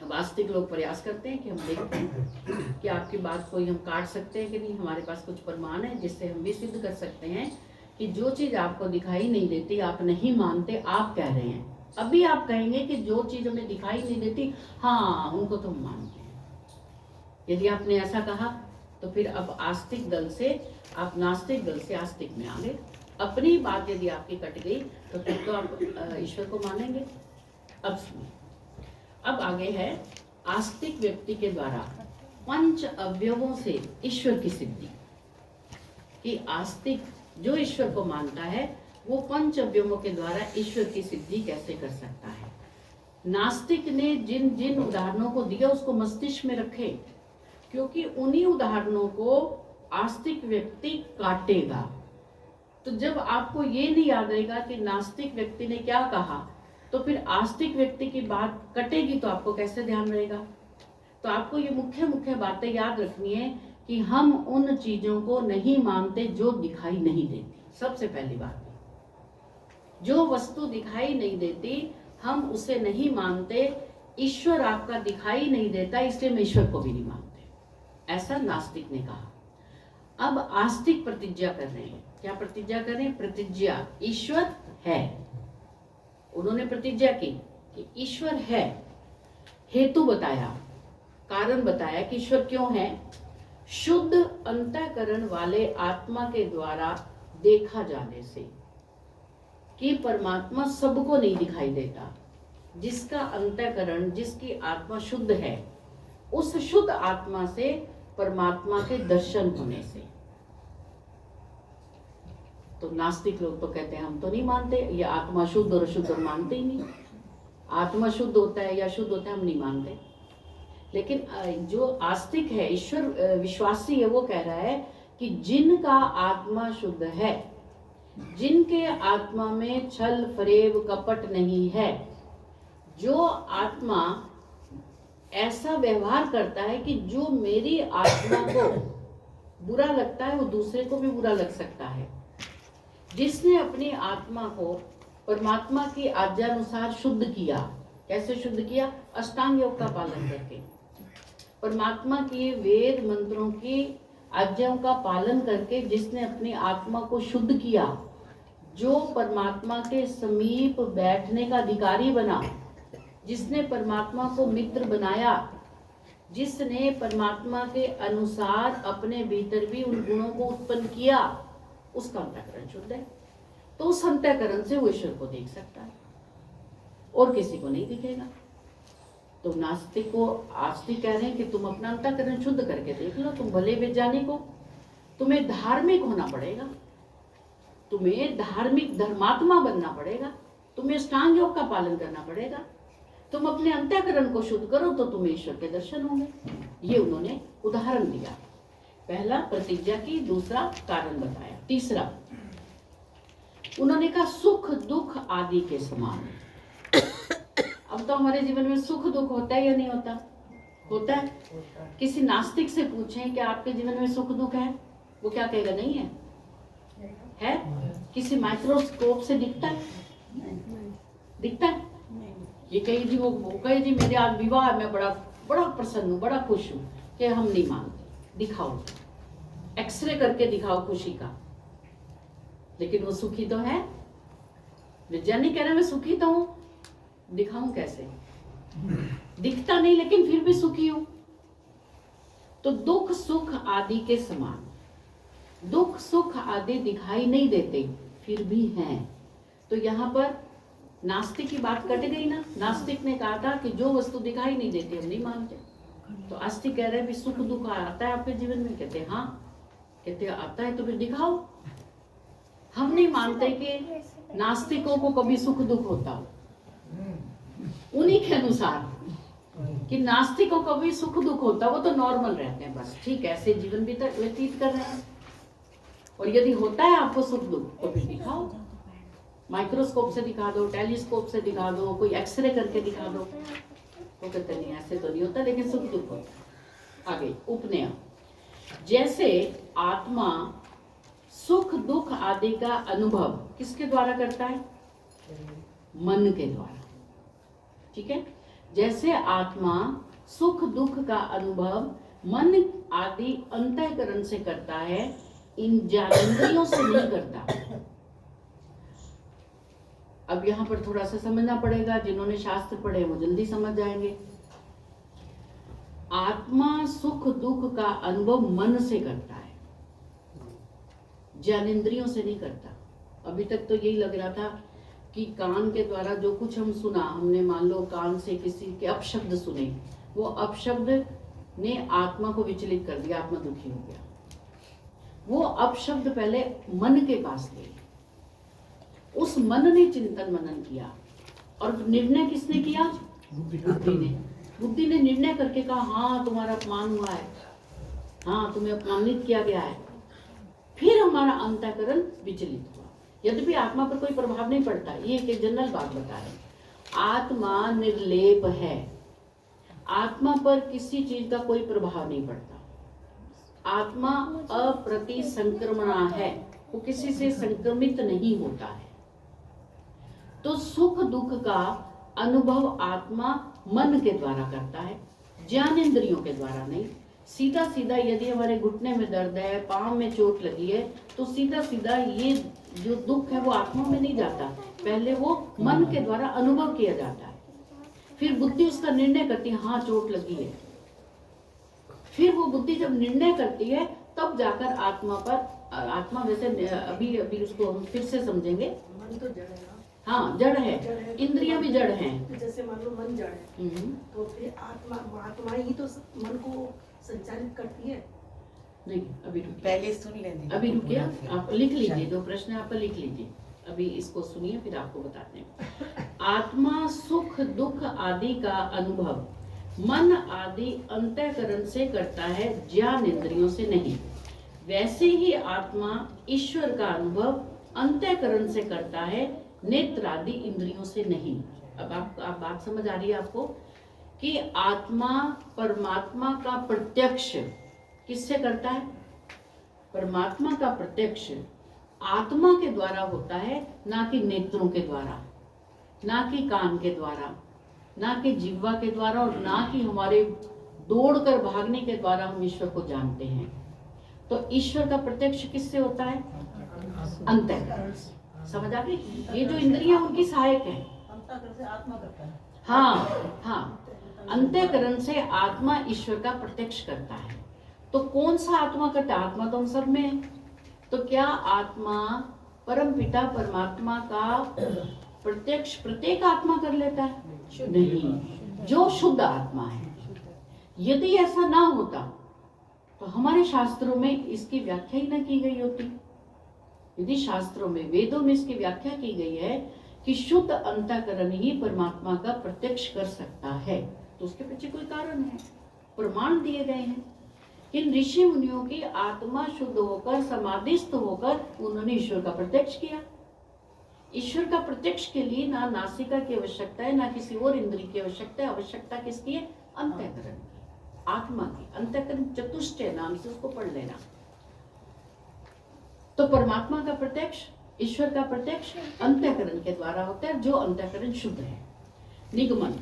अब आस्तिक लोग प्रयास करते हैं कि हम देखते हैं कि आपकी बात को हम काट सकते हैं कि नहीं। हमारे पास कुछ प्रमाण है जिससे हम भी सिद्ध कर सकते हैं कि जो चीज आपको दिखाई नहीं देती आप नहीं मानते, आप कह रहे हैं। अभी आप कहेंगे कि जो चीज हमें दिखाई नहीं देती, हाँ उनको तो हम मानते हैं। यदि आपने ऐसा कहा तो फिर अब आस्तिक दल से आप नास्तिक दल से आस्तिक में आ गए। अपनी बात यदि आपकी कट गई तो फिर तो आप ईश्वर को मानेंगे। अब सुनिए, अब आगे है आस्तिक व्यक्ति के द्वारा पंच अवयवों से ईश्वर की सिद्धि, कि आस्तिक जो ईश्वर को मानता है वो पंच अवयवों के द्वारा ईश्वर की सिद्धि कैसे कर सकता है। नास्तिक ने जिन जिन उदाहरणों को दिया उसको मस्तिष्क में रखे, क्योंकि उन्हीं उदाहरणों को आस्तिक व्यक्ति काटेगा। तो जब आपको ये नहीं याद रहेगा कि नास्तिक व्यक्ति ने क्या कहा, तो फिर आस्तिक व्यक्ति की बात कटेगी तो आपको कैसे ध्यान रहेगा। तो आपको ये मुख्य मुख्य बातें याद रखनी है कि हम उन चीजों को नहीं मानते जो दिखाई नहीं देती। सबसे पहली बात, जो वस्तु दिखाई नहीं देती हम उसे नहीं मानते। ईश्वर आपका दिखाई नहीं देता, इसलिए मैं ईश्वर को भी नहीं मानते, ऐसा नास्तिक ने कहा। अब आस्तिक प्रतिज्ञा कर रहे हैं। क्या प्रतिज्ञा कर रहे हैं? प्रतिज्ञा, ईश्वर है। उन्होंने प्रतिज्ञा की कि ईश्वर है। हेतु बताया, कारण बताया कि ईश्वर क्यों है। शुद्ध अंतःकरण वाले आत्मा के द्वारा देखा जाने से, कि परमात्मा सबको नहीं दिखाई देता। जिसका अंतःकरण, जिसकी आत्मा शुद्ध है, उस शुद्ध आत्मा से परमात्मा के दर्शन होने से। तो नास्तिक लोग तो कहते हैं हम तो नहीं मानते, ये आत्मा शुद्ध और अशुद्ध और मानते ही नहीं। आत्मा शुद्ध होता है या शुद्ध होता है हम नहीं मानते। लेकिन जो आस्तिक है, ईश्वर विश्वासी है, वो कह रहा है कि जिनका आत्मा शुद्ध है, जिनके आत्मा में छल फरेब कपट नहीं है, जो आत्मा ऐसा व्यवहार करता है कि जो मेरी आत्मा को बुरा लगता है वो दूसरे को भी बुरा लग सकता है, जिसने अपनी आत्मा को परमात्मा की आज्ञानुसार शुद्ध किया। कैसे शुद्ध किया? अष्टांग योग का पालन करके, परमात्मा की वेद मंत्रों की आज्ञाओं का पालन करके जिसने अपनी आत्मा को शुद्ध किया, जो परमात्मा के समीप बैठने का अधिकारी बना, जिसने परमात्मा को मित्र बनाया, जिसने परमात्मा के अनुसार अपने भीतर भी उन गुणों को उत्पन्न किया, उसका अंतःकरण शुद्ध है। तो उस अंतःकरण से वो ईश्वर को देख सकता है और किसी को नहीं दिखेगा। तो नास्तिक को आस्तिक कह रहे हैं कि तुम अपना अंतःकरण शुद्ध करके देख लो, तुम भले वैज्ञानिक हो, तुम्हें धार्मिक होना पड़ेगा, तुम्हें धार्मिक धर्मात्मा बनना पड़ेगा, तुम्हें अष्टांग योग का पालन करना पड़ेगा। तुम अपने अंतःकरण को शुद्ध करो तो तुम्हें ईश्वर के दर्शन होंगे। ये उन्होंने उदाहरण दिया। पहला प्रतिज्ञा की, दूसरा कारण बताया, तीसरा उन्होंने कहा सुख दुख आदि के समान। अब तो हमारे जीवन में सुख दुख होता है या नहीं होता? होता है। किसी नास्तिक से पूछें कि आपके जीवन में सुख दुख है, वो क्या कहेगा? नहीं है। है? किसी माइक्रोस्कोप से दिखता है? दिखता है? ये कही जी, वो कहे जी मेरे आज विवाह है, मैं बड़ा बड़ा प्रसन्न हूँ, बड़ा खुश हूँ। कि हम नहीं मानते, दिखाओ, एक्सरे करके दिखाओ खुशी का। लेकिन वो सुखी तो है। वैज्ञानिक कह रहे हैं मैं सुखी तो हूँ, दिखाऊं कैसे? दिखता नहीं लेकिन फिर भी सुखी हूं। तो दुख सुख आदि के समान, दुख सुख आदि दिखाई नहीं देते फिर भी हैं। तो यहाँ पर नास्तिक की बात कट गई ना। नास्तिक ने कहा था कि जो वस्तु दिखाई नहीं देती हम नहीं मानते। तो आस्तिक कह रहे हैं भी सुख दुख आता है आपके जीवन में? कहते हाँ। कहते आता है तो फिर दिखाओ। हम नहीं मानते कि नास्तिकों को कभी सुख दुख होता हो। उन्हीं के अनुसार कि नास्तिकों को भी सुख दुख होता, वो तो नॉर्मल रहते हैं, बस ठीक है, ऐसे जीवन भी व्यतीत कर रहे हैं। और यदि होता है आपको सुख दुख तो फिर दिखाओ, माइक्रोस्कोप से दिखा दो, टेलीस्कोप से दिखा दो, कोई एक्सरे करके दिखा दो। तो कहते नहीं ऐसे तो नहीं होता, लेकिन सुख दुख होता। आगे उपनय, जैसे आत्मा सुख दुख आदि का अनुभव किसके द्वारा करता है? मन के द्वारा। ठीक है, जैसे आत्मा सुख दुख का अनुभव मन आदि अंतःकरण से करता है, इन ज्ञानेंद्रियों से नहीं करता। अब यहाँ पर थोड़ा सा समझना पड़ेगा, जिन्होंने शास्त्र पढ़े वो जल्दी समझ जाएंगे। आत्मा सुख दुख का अनुभव मन से करता है, ज्ञानेंद्रियों से नहीं करता। अभी तक तो यही लग रहा था कि कान के द्वारा जो कुछ हम सुना, हमने मान लो कान से किसी के अपशब्द सुने, वो अपशब्द ने आत्मा को विचलित कर दिया, आत्मा दुखी हो गया। वो अपशब्द पहले मन के पास ले, उस मन ने चिंतन मनन किया और निर्णय किसने किया? बुद्धि ने। बुद्धि ने निर्णय करके कहा हाँ तुम्हारा अपमान हुआ है, हाँ तुम्हें अपमानित किया गया है। फिर हमारा अंतःकरण विचलित हुआ। यद्यपि आत्मा पर कोई प्रभाव नहीं पड़ता, ये एक जनरल बात बता रहे। आत्मा निर्लेप है, आत्मा पर किसी चीज का कोई प्रभाव नहीं पड़ता। आत्मा अप्रतिसंक्रमणा है, वो किसी से संक्रमित नहीं होता है। तो सुख दुख का अनुभव आत्मा मन के द्वारा करता है, ज्ञानेंद्रियों के द्वारा नहीं। सीधा सीधा यदि हमारे घुटने में दर्द है, पांव में चोट लगी है, तो सीधा सीधा ये जो दुख है वो आत्मा में नहीं जाता, पहले वो मन के द्वारा अनुभव किया जाता है। फिर बुद्धि उसका निर्णय करती है हाँ चोट लगी है। फिर वो बुद्धि जब निर्णय करती है तब जाकर आत्मा पर, आत्मा वैसे अभी अभी उसको हम फिर से समझेंगे। मन तो जड़ है ना। हाँ जड़ है, इंद्रियां भी जड़ हैं। जैसे मान लो मन जड़ है, तो फिर आत्मा ही तो मन को संचालित करती है। नहीं अभी रुकिए, पहले सुन लेने, अभी रुकिए, आप लिख लीजिए, जो प्रश्न है आप लिख लीजिए, अभी इसको सुनिए फिर आपको बताते हैं। आत्मा सुख दुख आदि का अनुभव मन आदि अंतःकरण से करता है, ज्ञान इंद्रियों से नहीं। वैसे ही आत्मा ईश्वर का अनुभव अंतःकरण से करता है, नेत्र आदि इंद्रियों से नहीं। अब आप बात समझ आ रही है आपको कि आत्मा परमात्मा का प्रत्यक्ष किससे करता है? परमात्मा का प्रत्यक्ष आत्मा के द्वारा होता है, ना कि नेत्रों के द्वारा, ना कि कान के द्वारा, ना कि जिह्वा के द्वारा, और ना कि हमारे दौड़कर भागने के द्वारा हम ईश्वर को जानते हैं। तो ईश्वर का प्रत्यक्ष किससे होता है? अंतःकरण। समझ आ गई? ये जो इंद्रियां उनकी सहायक है। अंतःकरण से आत्मा करता है। हाँ हाँ, अंतःकरण से आत्मा ईश्वर का प्रत्यक्ष करता है। तो कौन सा आत्मा करता है? आत्मा तो हम सब में है। तो क्या आत्मा परम पिता परमात्मा का प्रत्यक्ष प्रत्येक आत्मा कर लेता है? नहीं, जो शुद्ध आत्मा है। यदि ऐसा ना होता तो हमारे शास्त्रों में इसकी व्याख्या ही ना की गई होती। यदि शास्त्रों में, वेदों में इसकी व्याख्या की गई है कि शुद्ध अंतःकरण ही परमात्मा का प्रत्यक्ष कर सकता है, तो उसके पीछे कोई कारण है, प्रमाण दिए गए हैं। इन ऋषि मुनियों की आत्मा शुद्ध होकर समाधिस्थ होकर उन्होंने ईश्वर का प्रत्यक्ष किया। ईश्वर का प्रत्यक्ष के लिए ना नासिका की आवश्यकता है, ना किसी और इंद्रिय की आवश्यकता है। आवश्यकता किसकी है? अंतःकरण की, आत्मा की। अंतःकरण चतुष्टय नाम से उसको पढ़ लेना। तो परमात्मा का प्रत्यक्ष, ईश्वर का प्रत्यक्ष अंतःकरण के द्वारा होता है, जो अंतःकरण शुद्ध है। निगमन,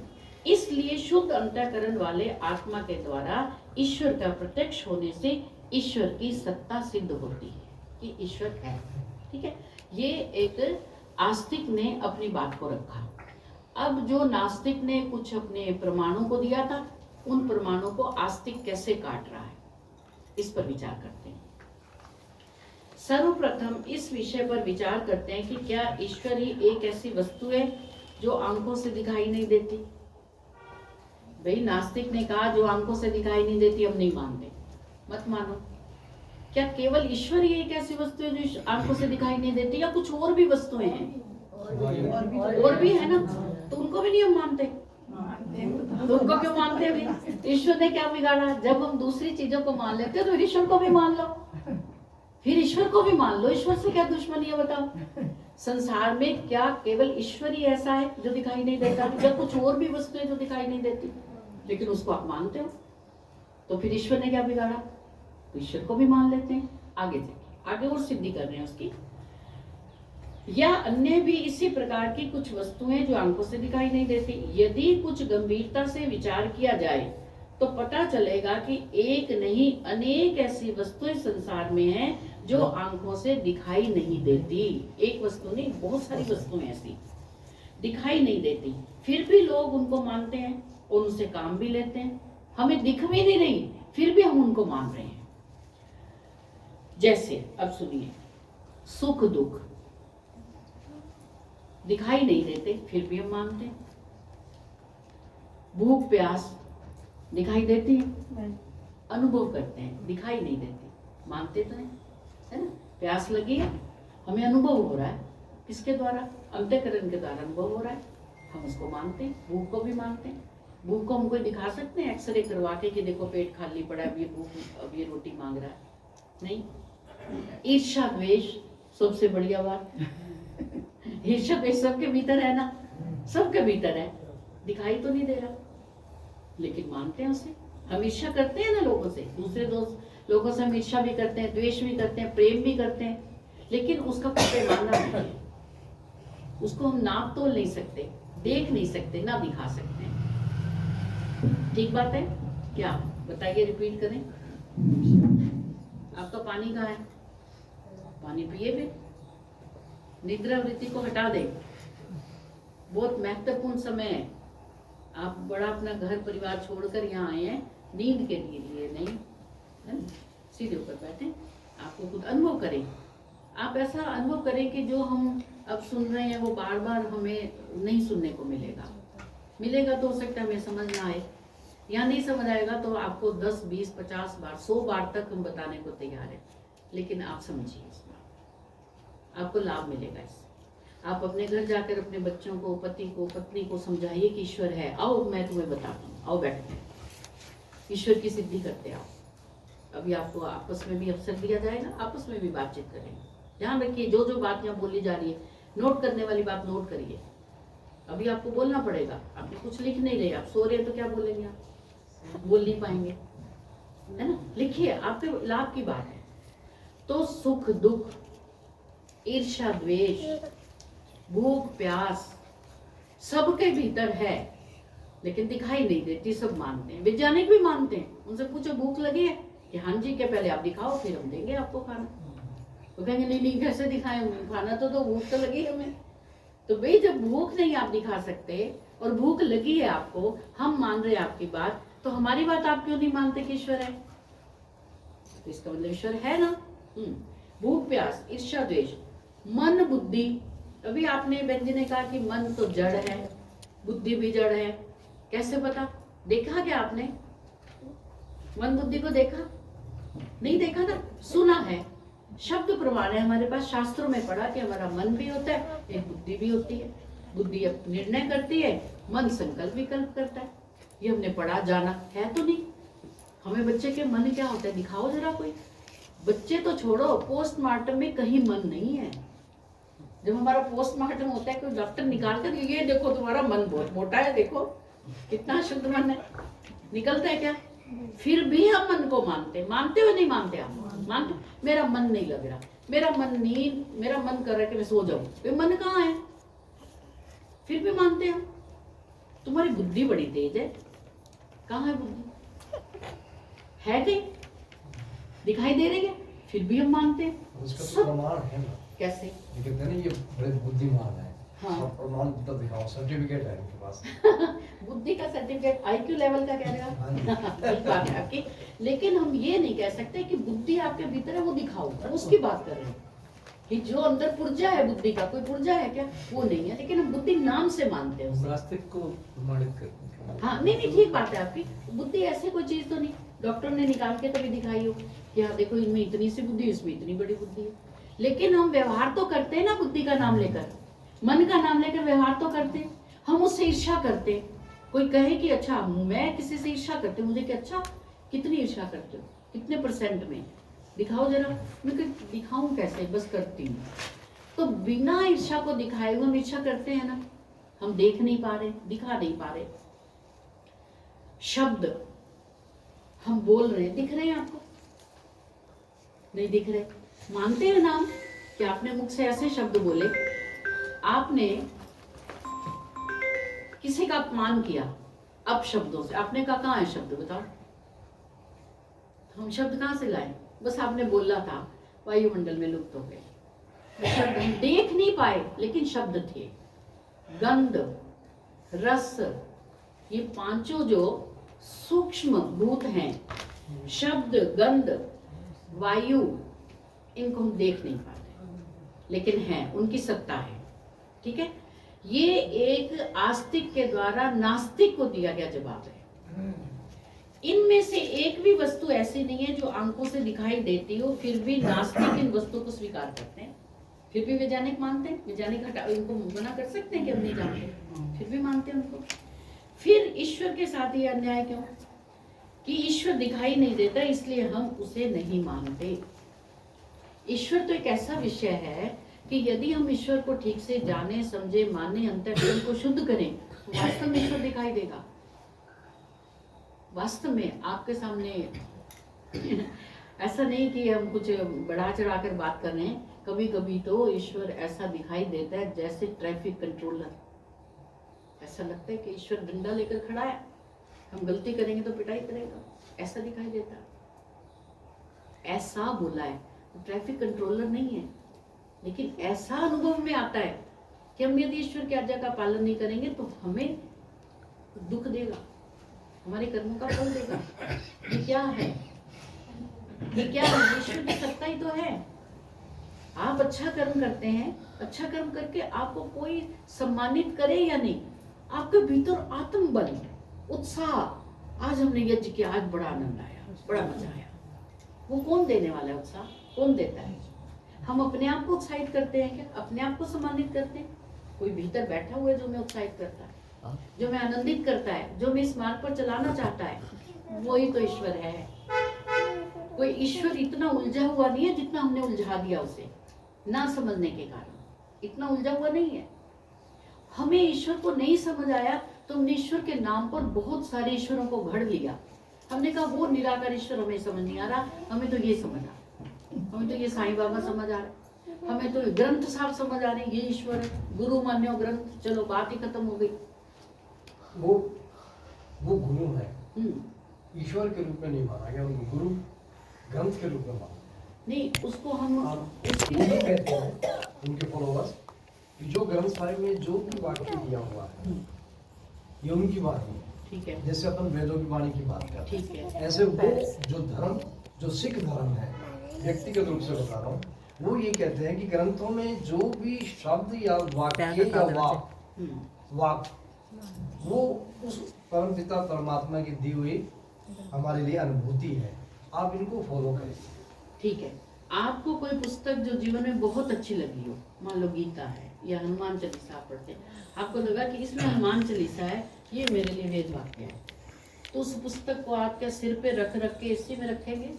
इसलिए शुद्ध अंतःकरण वाले आत्मा के द्वारा ईश्वर का प्रत्यक्ष होने से ईश्वर की सत्ता सिद्ध होती है कि ईश्वर है। ठीक है, ये एक आस्तिक ने अपनी बात को रखा। अब जो नास्तिक ने कुछ अपने प्रमाणों को दिया था, उन प्रमाणों को आस्तिक कैसे काट रहा है, इस पर विचार करते हैं। सर्वप्रथम इस विषय पर विचार करते हैं कि क्या ईश्वर ही एक ऐसी वस्तु है जो आंखों से दिखाई नहीं देती। भाई नास्तिक ने कहा जो आंखों से दिखाई नहीं देती हम नहीं मानते, मत मानो। क्या केवल ईश्वर ही एक ऐसी वस्तु है जो आंखों से दिखाई नहीं देती, या कुछ और भी वस्तुएं हैं? और भी है ना, तो उनको भी नहीं हम मानते। तो उनको क्यों मानते हैं? ईश्वर ने क्या बिगाड़ा? जब हम दूसरी चीजों को मान लेते तो ईश्वर को भी मान लो, फिर ईश्वर को भी मान लो। ईश्वर से क्या दुश्मनी है बताओ? संसार में क्या केवल ईश्वर ही ऐसा है जो दिखाई नहीं देता, या कुछ और भी वस्तुएं जो दिखाई नहीं देती, लेकिन उसको आप मानते हो? तो फिर ईश्वर ने क्या बिगाड़ा? तो ईश्वर को भी मान लेते हैं। आगे देखिए, आगे और सिद्धि कर रहे हैं उसकी। या अन्य भी इसी प्रकार की कुछ वस्तुएं जो आंखों से दिखाई नहीं देती। यदि कुछ गंभीरता से विचार किया जाए तो पता चलेगा कि एक नहीं अनेक ऐसी वस्तुएं संसार में हैं जो आंखों से दिखाई नहीं देती। एक वस्तु नहीं, बहुत सारी वस्तुएं ऐसी दिखाई नहीं देती, फिर भी लोग उनको मानते हैं और उनसे काम भी लेते हैं। हमें दिख भी नहीं रही, फिर भी हम उनको मान रहे हैं। जैसे अब सुनिए, सुख दुख दिखाई नहीं देते, फिर भी हम मानते हैं। भूख प्यास दिखाई देती है, अनुभव करते हैं, दिखाई नहीं देती, मानते तो हैं, है ना। प्यास लगी है, हमें अनुभव हो रहा है, किसके द्वारा? अंतःकरण के द्वारा अनुभव हो रहा है, हम उसको मानते हैं। भूख को भी मानते हैं। भूख को हम कोई दिखा सकते हैं एक्सरे करवा के कि देखो पेट खाली पड़ा है, अब ये भूख, अब ये रोटी मांग रहा है? नहीं। ईर्ष्या द्वेष सबसे बढ़िया बात। ईर्ष्या द्वेष सबके भीतर है ना, सबके भीतर है, दिखाई तो नहीं दे रहा, लेकिन मानते हैं उसे। हम ईर्ष्या करते हैं ना लोगों से, दूसरे दोस्त लोगों से हम ईर्ष्या भी करते हैं, द्वेष भी करते हैं, प्रेम भी करते हैं, लेकिन उसका कोई पैमाना नहीं है। उसको हम नाप तोल नहीं सकते, देख नहीं सकते, ना दिखा सकते हैं। ठीक बात है क्या? बताइए, रिपीट करें। आपका पानी कहाँ है? पानी पिए फिर। निद्रा वृत्ति को हटा दे, बहुत महत्वपूर्ण समय है। आप बड़ा अपना घर परिवार छोड़कर यहाँ आए हैं नींद के लिए नहीं, है? सीधे ऊपर बैठे, आपको खुद अनुभव करें। आप ऐसा अनुभव करें कि जो हम अब सुन रहे हैं वो बार बार हमें नहीं सुनने को मिलेगा। मिलेगा तो हो सकता है हमें समझ ना आए, या नहीं समझ आएगा तो आपको 10, 20, 50 बार, 100 बार तक हम बताने को तैयार है, लेकिन आप समझिए, इसमें आपको लाभ मिलेगा। इससे आप अपने घर जाकर अपने बच्चों को, पति को, पत्नी को समझाइए कि ईश्वर है। आओ मैं तुम्हें बताता हूँ, आओ बैठते हैं, ईश्वर की सिद्धि करते आओ। अभी आपको आपस में भी अवसर दिया जाएगा, आपस में भी बातचीत करेंगे। ध्यान रखिए, जो जो बात यहाँ बोली जा रही है, नोट करने वाली बात नोट करिए। अभी आपको बोलना पड़ेगा, आप कुछ लिख नहीं रहे, आप सो रहे हैं तो क्या बोलेंगे? आप बोल नहीं पाएंगे, है ना। लिखिए, आपके लाभ की बात है। तो सुख दुख, ईर्ष्या द्वेष, भूख प्यास सबके भीतर है, लेकिन दिखाई नहीं देती। सब मानते हैं, वैज्ञानिक भी मानते हैं। उनसे पूछो भूख लगी है कि हाँ जी, के पहले आप दिखाओ फिर हम देंगे आपको खाना। वो कहेंगे नहीं नहीं, कैसे दिखाएं, खाना तो भूख तो लगी है हमें। तो भाई जब भूख नहीं आप दिखा सकते और भूख लगी है आपको, हम मान रहे हैं आपकी बात, तो हमारी बात आप क्यों नहीं मानते कि ईश्वर है? तो इसका मतलब ईश्वर है ना। भूख प्यास, ईर्ष्या द्वेष, मन बुद्धि। अभी आपने बहन ने कहा कि मन तो जड़ है, बुद्धि भी जड़ है। कैसे पता? देखा क्या आपने? मन बुद्धि को देखा नहीं? देखा ना, सुना है, शब्द प्रमाण है हमारे पास। शास्त्रों में पढ़ा कि हमारा मन भी होता है, एक बुद्धि भी होती है। बुद्धि अब निर्णय करती है, मन संकल्प विकल्प करता है। ये हमने पढ़ा, जाना है तो नहीं। हमें बच्चे के मन क्या होता है दिखाओ जरा कोई। बच्चे तो छोड़ो, पोस्टमार्टम में कहीं मन नहीं है। जब हमारा पोस्टमार्टम होता है, कोई डॉक्टर निकाल कर ये देखो तुम्हारा मन बहुत मोटा है, देखो कितना शुद्ध मन है, निकलता है क्या? फिर भी हम मन को मानते हो नहीं मानते? आप मानते? मेरा मन नहीं लग रहा, मेरा मन नहीं, मेरा मन कर रहा है कि मैं सो जाऊं। तो मन कहाँ है? फिर भी मानते हो। तुम्हारी बुद्धि बड़ी तेज है। कहाँ है बुद्धि? है कहीं? दिखाई दे रही है, फिर भी हम मानते हैं। उसका तो प्रमाण है ना। कैसे? ये कहते हैं ना, ये बड़े बुद्धिमान है। हाँ। और प्रमाण तो दिखाओ, सर्टिफिकेट है इनके पास। बुद्धि का सर्टिफिकेट, IQ लेवल का कह रहे हो आप? ठीक बात है आपकी, लेकिन हम ये नहीं कह सकते कि बुद्धि आपके भीतर है वो दिखाओ, उसकी बात कर रहे हैं कि जो अंदर पुर्जा है बुद्धि का, कोई पुर्जा है क्या? वो नहीं है, लेकिन हम बुद्धि नाम से मानते हैं उसे। नास्तिक को प्रमाणित करते। हाँ, नहीं ठीक बात है आपकी। बुद्धि ऐसे कोई चीज तो नहीं डॉक्टर ने निकाल के कभी दिखाई हो कि हाँ देखो इनमें इतनी सी बुद्धि, इसमें इतनी बड़ी बुद्धि है। लेकिन हम व्यवहार तो करते हैं ना, बुद्धि का नाम लेकर, मन का नाम लेकर व्यवहार तो करते हैं। हम उससे ईर्ष्या करते हैं। कोई कहे कि अच्छा मैं किसी से ईर्ष्या करती हूँ, मुझे कि अच्छा कितनी ईर्ष्या करते हो, कितने % में दिखाओ जरा। मैं दिखाऊं कैसे, बस करती हूँ। तो बिना ईर्ष्या को दिखाए हुए हम ईर्ष्या करते हैं ना। हम देख नहीं पा रहे, दिखा नहीं पा रहे। शब्द हम बोल रहे हैं, दिख रहे हैं आपको? नहीं दिख रहे। मानते हैं नाम कि आपने मुख से ऐसे शब्द बोले, आपने किसी का अपमान किया अपशब्दों से। आपने कहा कहाँ है शब्द बताओ? हम शब्द कहाँ से लाए? बस आपने बोला था, वायुमंडल में लुप्त हो गए। शब्द हम देख नहीं पाए, लेकिन शब्द थे। गंध, रस, ये पांचों जो सूक्ष्म भूत हैं, शब्द, गंध, वायु, इनको हम देख नहीं पाते, लेकिन है, उनकी सत्ता है। ठीक है, ये एक आस्तिक के द्वारा नास्तिक को दिया गया जवाब है इनमें से एक भी वस्तु ऐसी नहीं है जो आंखों से दिखाई देती हो, फिर भी नास्तिक इन वस्तु को स्वीकार करते हैं। फिर भी वैज्ञानिक मानते हैं, वैज्ञानिक हटा इनको मना कर सकते हैं कि हम नहीं जानते, फिर भी मानते हैं उनको। फिर ईश्वर के साथ ये अन्याय क्यों कि ईश्वर दिखाई नहीं देता इसलिए हम उसे नहीं मानते। ईश्वर तो एक ऐसा विषय है कि यदि हम ईश्वर को ठीक से जाने, समझे, माने, अंतःकरण को शुद्ध करें तो वास्तव में ईश्वर दिखाई देगा। वास्तव में आपके सामने ऐसा नहीं कि हम कुछ बढ़ा चढ़ा कर बात कर रहे हैं। कभी कभी तो ईश्वर ऐसा दिखाई देता है जैसे ट्रैफिक कंट्रोलर। ऐसा लगता है कि ईश्वर डंडा लेकर खड़ा है, हम गलती करेंगे तो पिटाई करेगा, ऐसा दिखाई देता है। ऐसा बोला है, ट्रैफिक कंट्रोलर नहीं है, लेकिन ऐसा अनुभव में आता है कि हम यदि ईश्वर की आज्ञा का पालन नहीं करेंगे तो हमें दुख देगा, हमारे कर्मों का फल देगा। ये क्या है? ये क्या है? ईश्वर की सत्ता ही तो है। आप अच्छा कर्म करते हैं, अच्छा कर्म करके आपको कोई सम्मानित करे या नहीं, आपके भीतर आत्मबल, उत्साह, आज हमने यज्ञ किया, आज बड़ा आनंद आया, बड़ा मजा आया, वो कौन देने वाला है? उत्साह कौन देता है? हम अपने आप को उत्साहित करते हैं क्या? अपने आप को सम्मानित करते हैं? कोई भीतर बैठा हुआ है जो हमें उत्साहित करता है, जो हमें आनंदित करता है, जो हमें इस मार्ग पर चलाना चाहता है, वही तो ईश्वर है। कोई ईश्वर इतना उलझा हुआ नहीं है जितना हमने उलझा दिया उसे, ना समझने के कारण। इतना उलझा हुआ नहीं है। हमें ईश्वर को नहीं समझ आया तो हमने ईश्वर के नाम पर बहुत सारे ईश्वरों को घड़ लिया। हमने कहा वो निराकार ईश्वर हमें समझ नहीं आ रहा, हमें तो ये समझ आ रहा, हमें तो ये साईं बाबा समझ आ रहा है, हमें तो ग्रंथ साहब समझ आ रहे हैं, ये ईश्वर है, गुरु मान्यो ग्रंथ, चलो बात ही खत्म हो गई। वो गुरु है, ईश्वर के रूप में नहीं माना गया, उनको गुरु ग्रंथ के रूप में माना नहीं, उसको हम वो ये कहते हैं उनके फॉलोवर्स कि जो ग्रंथ साहिब में जो भी वाक्य दिया हुआ है ये उनकी वाणी है। ठीक है, जैसे अपन वेदों की वाणी की बात करते ठीक है, हैं, ऐसे वो जो धर्म, जो सिख धर्म है, व्यक्तिगत रूप से बता रहा हूँ, वो ये कहते हैं कि ग्रंथों में जो भी शब्द या वाक्य या वाक वो उस परमपिता परमात्मा की दी हुई हमारे लिए अनुभूति है। आप इनको फॉलो करें। ठीक है। आपको कोई पुस्तक जो जीवन में बहुत अच्छी लगी हो, मान लो गीता है या हनुमान चालीसा पढ़ते हैं, आपको लगा कि इसमें हनुमान चालीसा है, ये मेरे लिए वेद वाक्य है, तो उस पुस्तक को आप क्या सिर पे रख रख के इसी में रखेंगे?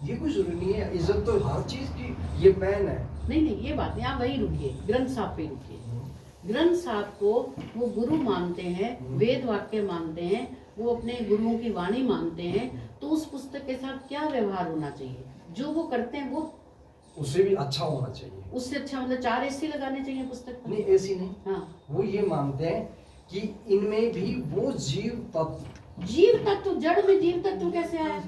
ये कोई जरूरी नहीं है, इज्जत तो हर चीज की। ये पेन है, नहीं नहीं, ये बात नहीं, आप वही रुकिए, ग्रंथ साहब पे रुकिए। ग्रंथ साहब को वो गुरु मानते हैं, वेद वाक्य मानते हैं, वो अपने गुरुओं की वाणी मानते हैं, तो उस पुस्तक के साथ क्या व्यवहार होना चाहिए? जो वो करते हैं वो उससे भी अच्छा होना चाहिए। उससे अच्छा, मतलब 4 AC लगाने चाहिए पुस्तक पर। नहीं, ऐसी नहीं। हाँ, वो ये मानते हैं कि इनमें भी वो जीव तत्व, जीव तत्व, जड़ में जीव तत्व कैसे आया?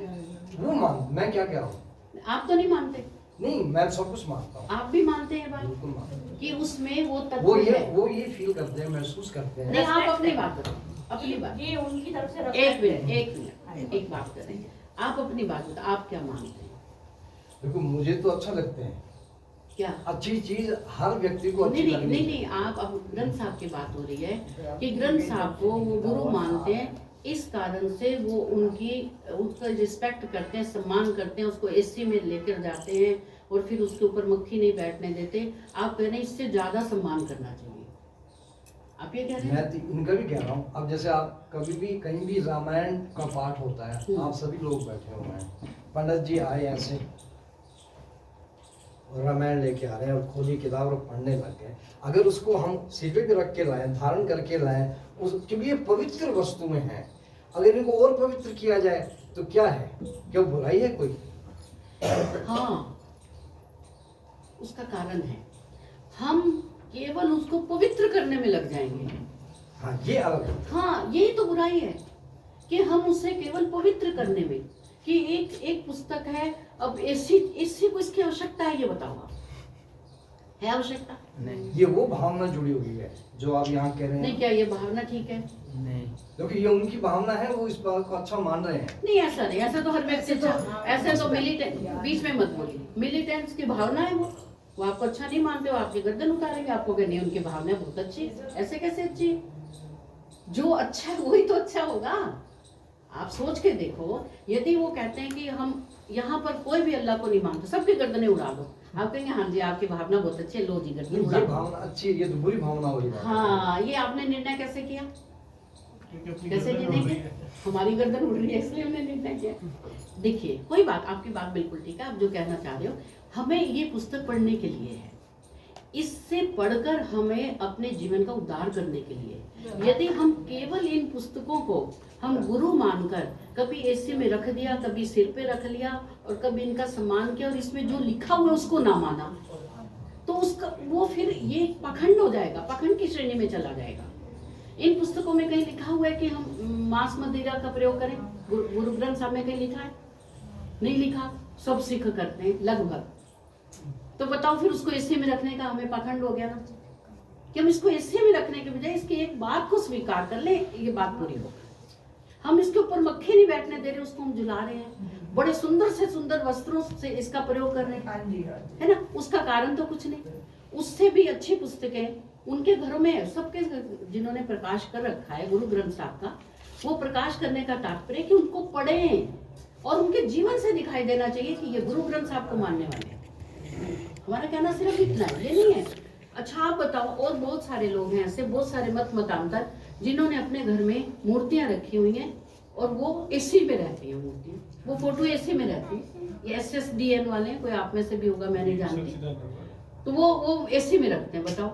वो मान, मैं क्या कह रहा हूँ? आप तो नहीं मानते। नहीं, मैं सब कुछ मानता हूँ, आप भी मानते हैं बात बिल्कुल मानता हूँ। कि उसमें वो तत्व वो है। ये फील करते हैं, महसूस करते नहीं, हैं। आप अपनी बात करो, अपनी बात। ये उनकी तरफ से एक मिनट, एक बात करेंगे। आप अपनी बात बताओ, आप क्या मानते हैं? देखो, मुझे तो अच्छा लगते हैं, क्या? अच्छी चीज हर व्यक्ति को अच्छी नहीं लगनी नहीं चाहिए। नहीं, आप अब ग्रंथ साहब की बात हो रही है कि ग्रंथ साहब को वो गुरु मानते हैं, इस कारण से वो उसका रिस्पेक्ट करते हैं, सम्मान करते हैं, उसको AC में लेकर जाते हैं और फिर उसके ऊपर मक्खी नहीं बैठने देते। आप कह रहे हैं इससे ज्यादा सम्मान करना चाहिए, आप ये कह रहे हैं? मैं तो इनका भी कह रहा हूँ। अब जैसे आप कभी भी कहीं भी रामायण का पाठ होता है, आप सभी लोग बैठे हुए हैं, पंडित जी आए ऐसे रामायण लेके आ रहे हैं और खोली किताब और पढ़ने लग गए। अगर उसको हम सीटे पे रख के लाएं, धारण करके लाएं, क्योंकि ये पवित्र वस्तुएं हैं, अगर इनको और पवित्र किया जाए तो क्या है? क्या बुराई है कोई? हाँ, उसका कारण है हम केवल उसको पवित्र करने में लग जाएंगे। हाँ, ये अलग है। हाँ, यही तो बुराई है कि हम उसे केवल पवित्र करने में, कि एक पुस्तक है, अब AC को इसकी आवश्यकता है, ये बताओ आप, है आवश्यकता? नहीं, ये वो भावना जुड़ी हुई है जो आप यहाँ कह रहे नहीं, हैं। क्या ये भावना ठीक है? नहीं, क्योंकि ये उनकी भावना है, वो इस बात को अच्छा मान रहे हैं। नहीं, ऐसा नहीं, ऐसा तो हर व्यक्ति अच्छा, ऐसे तो मिलिटेंट, बीच में मत बोलिए, मिलिटेंट्स की भावना है वो आपको अच्छा नहीं मानते हो, आपकी गर्दन उतारेंगे, आपको कहने उनकी भावना बहुत अच्छी है। ऐसे कैसे अच्छी है? जो अच्छा है वही तो अच्छा होगा। आप सोच के देखो, यदि वो कहते हैं कि हम यहाँ पर कोई भी अल्लाह को नहीं मानते, सबकी गर्दनें उड़ा दो, आप कहेंगे हाँ जी आपकी भावना बहुत अच्छी है, लो जी गर्दन उड़ा ये दो। भावना अच्छी है, ये तो बुरी भावना हो रही है। हाँ, ये आपने निर्णय कैसे किया? कैसे निर्णय किया? हमारी गर्दन उड़ रही है इसलिए हमने निर्णय किया। देखिए, कोई बात, आपकी बात बिल्कुल ठीक है, आप जो कहना चाह रहे हो, हमें ये पुस्तक पढ़ने के लिए है, इससे पढ़कर हमें अपने जीवन का उद्धार करने के लिए। यदि हम केवल इन पुस्तकों को हम गुरु मानकर कभी एसी में रख दिया, कभी सिर पे रख लिया और कभी इनका सम्मान किया और इसमें जो लिखा हुआ है उसको ना माना, तो उसका वो फिर ये पाखंड हो जाएगा, पाखंड की श्रेणी में चला जाएगा। इन पुस्तकों में कहीं लिखा हुआ है कि हम मांस मदिरा का प्रयोग करें? गुरु ग्रंथ साहब में कहीं लिखा है? नहीं लिखा। सब सिख करते हैं लगभग। तो बताओ फिर उसको एसी में रखने का हमें पाखंड हो गया ना, कि हम इसको एसी में रखने के बजाय इसकी एक बात को स्वीकार कर ले, ये बात पूरी हो। हम इसके ऊपर मक्खी नहीं बैठने दे रहे, उसको हम जुला रहे हैं, बड़े सुंदर से सुंदर वस्त्रों से इसका प्रयोग कर रहे हैं, है ना? उसका कारण तो कुछ नहीं। उससे भी अच्छी पुस्तकें उनके घरों में, सबके जिन्होंने प्रकाश कर रखा है गुरु ग्रंथ साहब का, वो प्रकाश करने का तात्पर्य कि उनको पढ़ें और उनके जीवन से दिखाई देना चाहिए कि ये गुरु ग्रंथ साहब को मानने वाले हैं। हमारा कहना सिर्फ इतना है, ये नहीं है। अच्छा आप बताओ, और बहुत सारे लोग हैं ऐसे, बहुत सारे मतांतर जिन्होंने अपने घर में मूर्तियां रखी हुई हैं और वो एसी में रहती हैं मूर्तियां, वो फोटो एसी में रहती है। ये SSDN वाले, कोई आप में से भी होगा, मैं नहीं जानती, तो वो एसी में रखते हैं। बताओ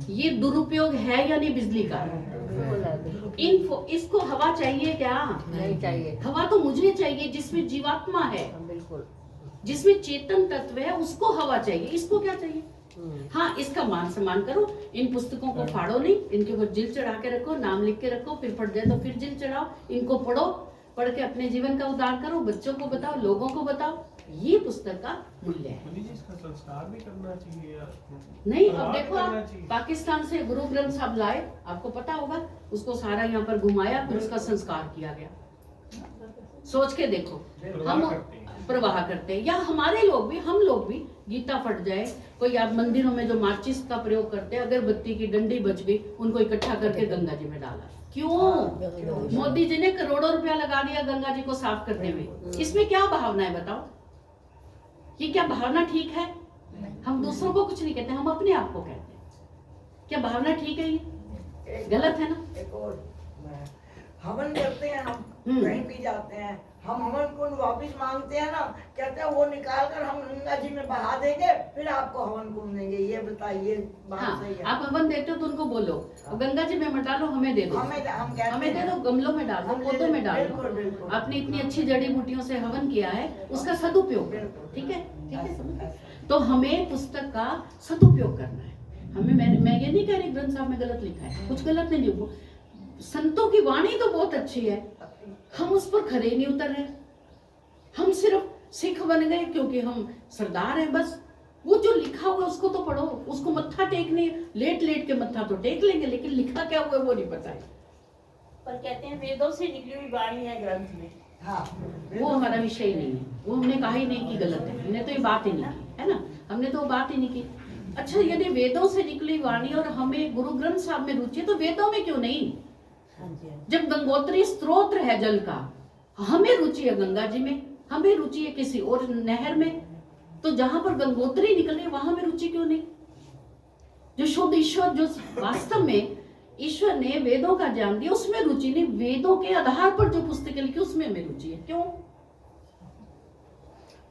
ये दुरुपयोग है या नहीं बिजली का? इसको हवा चाहिए क्या? नहीं चाहिए। हवा तो मुझे चाहिए जिसमें जीवात्मा है, बिल्कुल, जिसमें चेतन तत्व है, उसको हवा चाहिए। इसको क्या चाहिए? हाँ, इसका मान सम्मान करो, इन पुस्तकों को फाड़ो नहीं, इनके ऊपर जिल चढ़ा के रखो, नाम लिख के रखो, फिर फट जाए तो फिर जिल चढ़ाओ, इनको पढ़ो, पढ़ के अपने जीवन का उद्धार करो, बच्चों को बताओ, लोगों को बताओ। ये पुस्तक का मूल्य है। इसका संस्कार भी करना चाहिए यार। नहीं, अब देखो आप पाकिस्तान से गुरु ग्रंथ साहब लाए, आपको पता होगा, उसको सारा यहाँ पर घुमाया, फिर उसका संस्कार किया गया। सोच के देखो, हम प्रवाह करते हैं, या हमारे लोग भी, हम लोग भी, गीता फट जाए, कोई आप मंदिरों में जो माचिस का प्रयोग करते हैं, अगरबत्ती की डंडी बच गई, उनको इकट्ठा करके गंगा जी में डाला। क्यों? मोदी जी ने करोड़ों रुपया लगा दिया गंगा जी को साफ करने में। इसमें क्या भावना है बताओ? ये क्या भावना ठीक है? हम दूसरों को कुछ नहीं कहते, हम अपने आप को कहते हैं। क्या भावना ठीक है? ये गलत है ना? एक और हवन करते हैं हम, कहीं भी जाते हैं, हम हवन कुंड वापस मांगते हैं ना, कहते हैं वो निकाल कर हम गंगा जी में बहा देंगे, फिर आपको हवन कुंड देंगे। ये बताइए बात हाँ, सही है? आप हवन देते हो तो उनको बोलो गंगा जी में मत डालो, हमें दे दो, हमें दे दो, गमलों में डाल दो, पौधों में डाल दो। आपने इतनी अच्छी जड़ी बूटियों से हवन किया है, उसका सदुपयोग करो। ठीक है, ठीक है। तो हमें पुस्तक का सदुपयोग करना है। हमें, मैं ये नहीं कह रही ग्रंथ साहब में गलत लिखा है, कुछ गलत नहीं लिखो, संतों की वाणी तो बहुत अच्छी है, हम उस पर खरे नहीं उतर रहे। हम सिर्फ सिख बन गए क्योंकि हम सरदार हैं, बस। वो जो लिखा हुआ है उसको तो पढ़ो, उसको मत्था टेकने, लेट लेट के मत्था तो टेक लेंगे, लेकिन लिखा क्या हुआ है वो नहीं पता है। पर कहते हैं वेदों से निकली हुई वाणी है ग्रंथ में। हाँ, वो हमारा विषय ही नहीं है, वो हमने कहा ही नहीं कि गलत है, हमने तो ये बात ही नहीं की, है ना? हमने तो वो बात ही नहीं की। अच्छा, यदि वेदों से निकली वाणी और हमें गुरु ग्रंथ साहब में रुचि है, तो वेदों में क्यों नहीं? जब गंगोत्री स्त्रोत्र है जल का, हमें रुचि है गंगा जी में, हमें रुचि है किसी और नहर में, तो जहां पर गंगोत्री निकल रही है वहां में रुचि क्यों नहीं? जो शुद्ध ईश्वर, जो वास्तव में ईश्वर ने वेदों का ज्ञान दिया, उसमें रुचि नहीं। वेदों के आधार पर जो पुस्तकें लिखी उसमें हमें रुचि है, क्यों?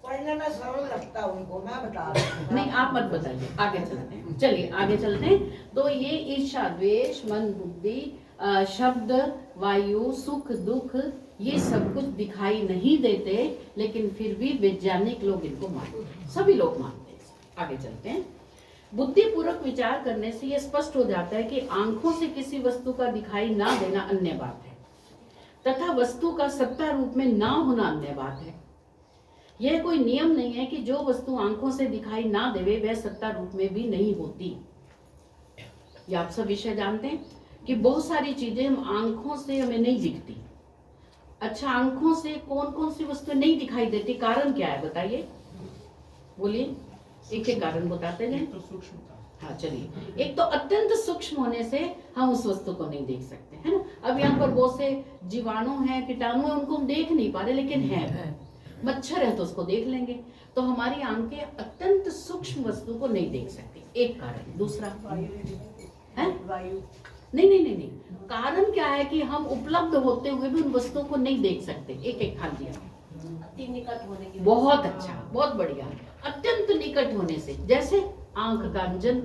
पढ़ने में सरल लगता है उनको, मैं बता रही हूँ। नहीं, आप मत बताइए, आगे चलते हैं। चलिए आगे चलते हैं। तो ये ईर्ष्या, द्वेष, मन, बुद्धि, शब्द, वायु, सुख, दुख, ये सब कुछ दिखाई नहीं देते, लेकिन फिर भी वैज्ञानिक लोग इनको मानते हैं, सभी लोग मानते हैं। आगे चलते हैं। बुद्धिपूर्वक विचार करने से यह स्पष्ट हो जाता है कि आंखों से किसी वस्तु का दिखाई ना देना अन्य बात है, तथा वस्तु का सत्ता रूप में ना होना अन्य बात है। यह कोई नियम नहीं है कि जो वस्तु आंखों से दिखाई ना देवे वह सत्ता रूप में भी नहीं होती। ये आप सब विषय जानते हैं कि बहुत सारी चीजें हम आंखों से हमें नहीं दिखती। अच्छा, आंखों से कौन कौन सी वस्तु नहीं दिखाई देती? कारण क्या है बताइए, बोलिए, एक एक कारण बताते हैं। तो सूक्ष्मता, हाँ चलिए, एक तो अत्यंत सूक्ष्म होने से हम उस वस्तु को नहीं देख सकते, है ना। अब यहाँ पर बहुत से जीवाणु हैं, कीटाणु हैं, उनको हम देख नहीं पा रहे, लेकिन है। मच्छर है तो उसको देख लेंगे। तो हमारी आंखें अत्यंत सूक्ष्म वस्तु को नहीं देख सकती, एक कारण। दूसरा है वायु। नहीं नहीं नहीं नहीं, कारण क्या है कि हम उपलब्ध होते हुए भी उन वस्तुओं को नहीं देख सकते। एक एक खा लिया, अति निकट होने की। बहुत अच्छा, बहुत बढ़िया। अत्यंत निकट होने से, जैसे आंख का अंजन,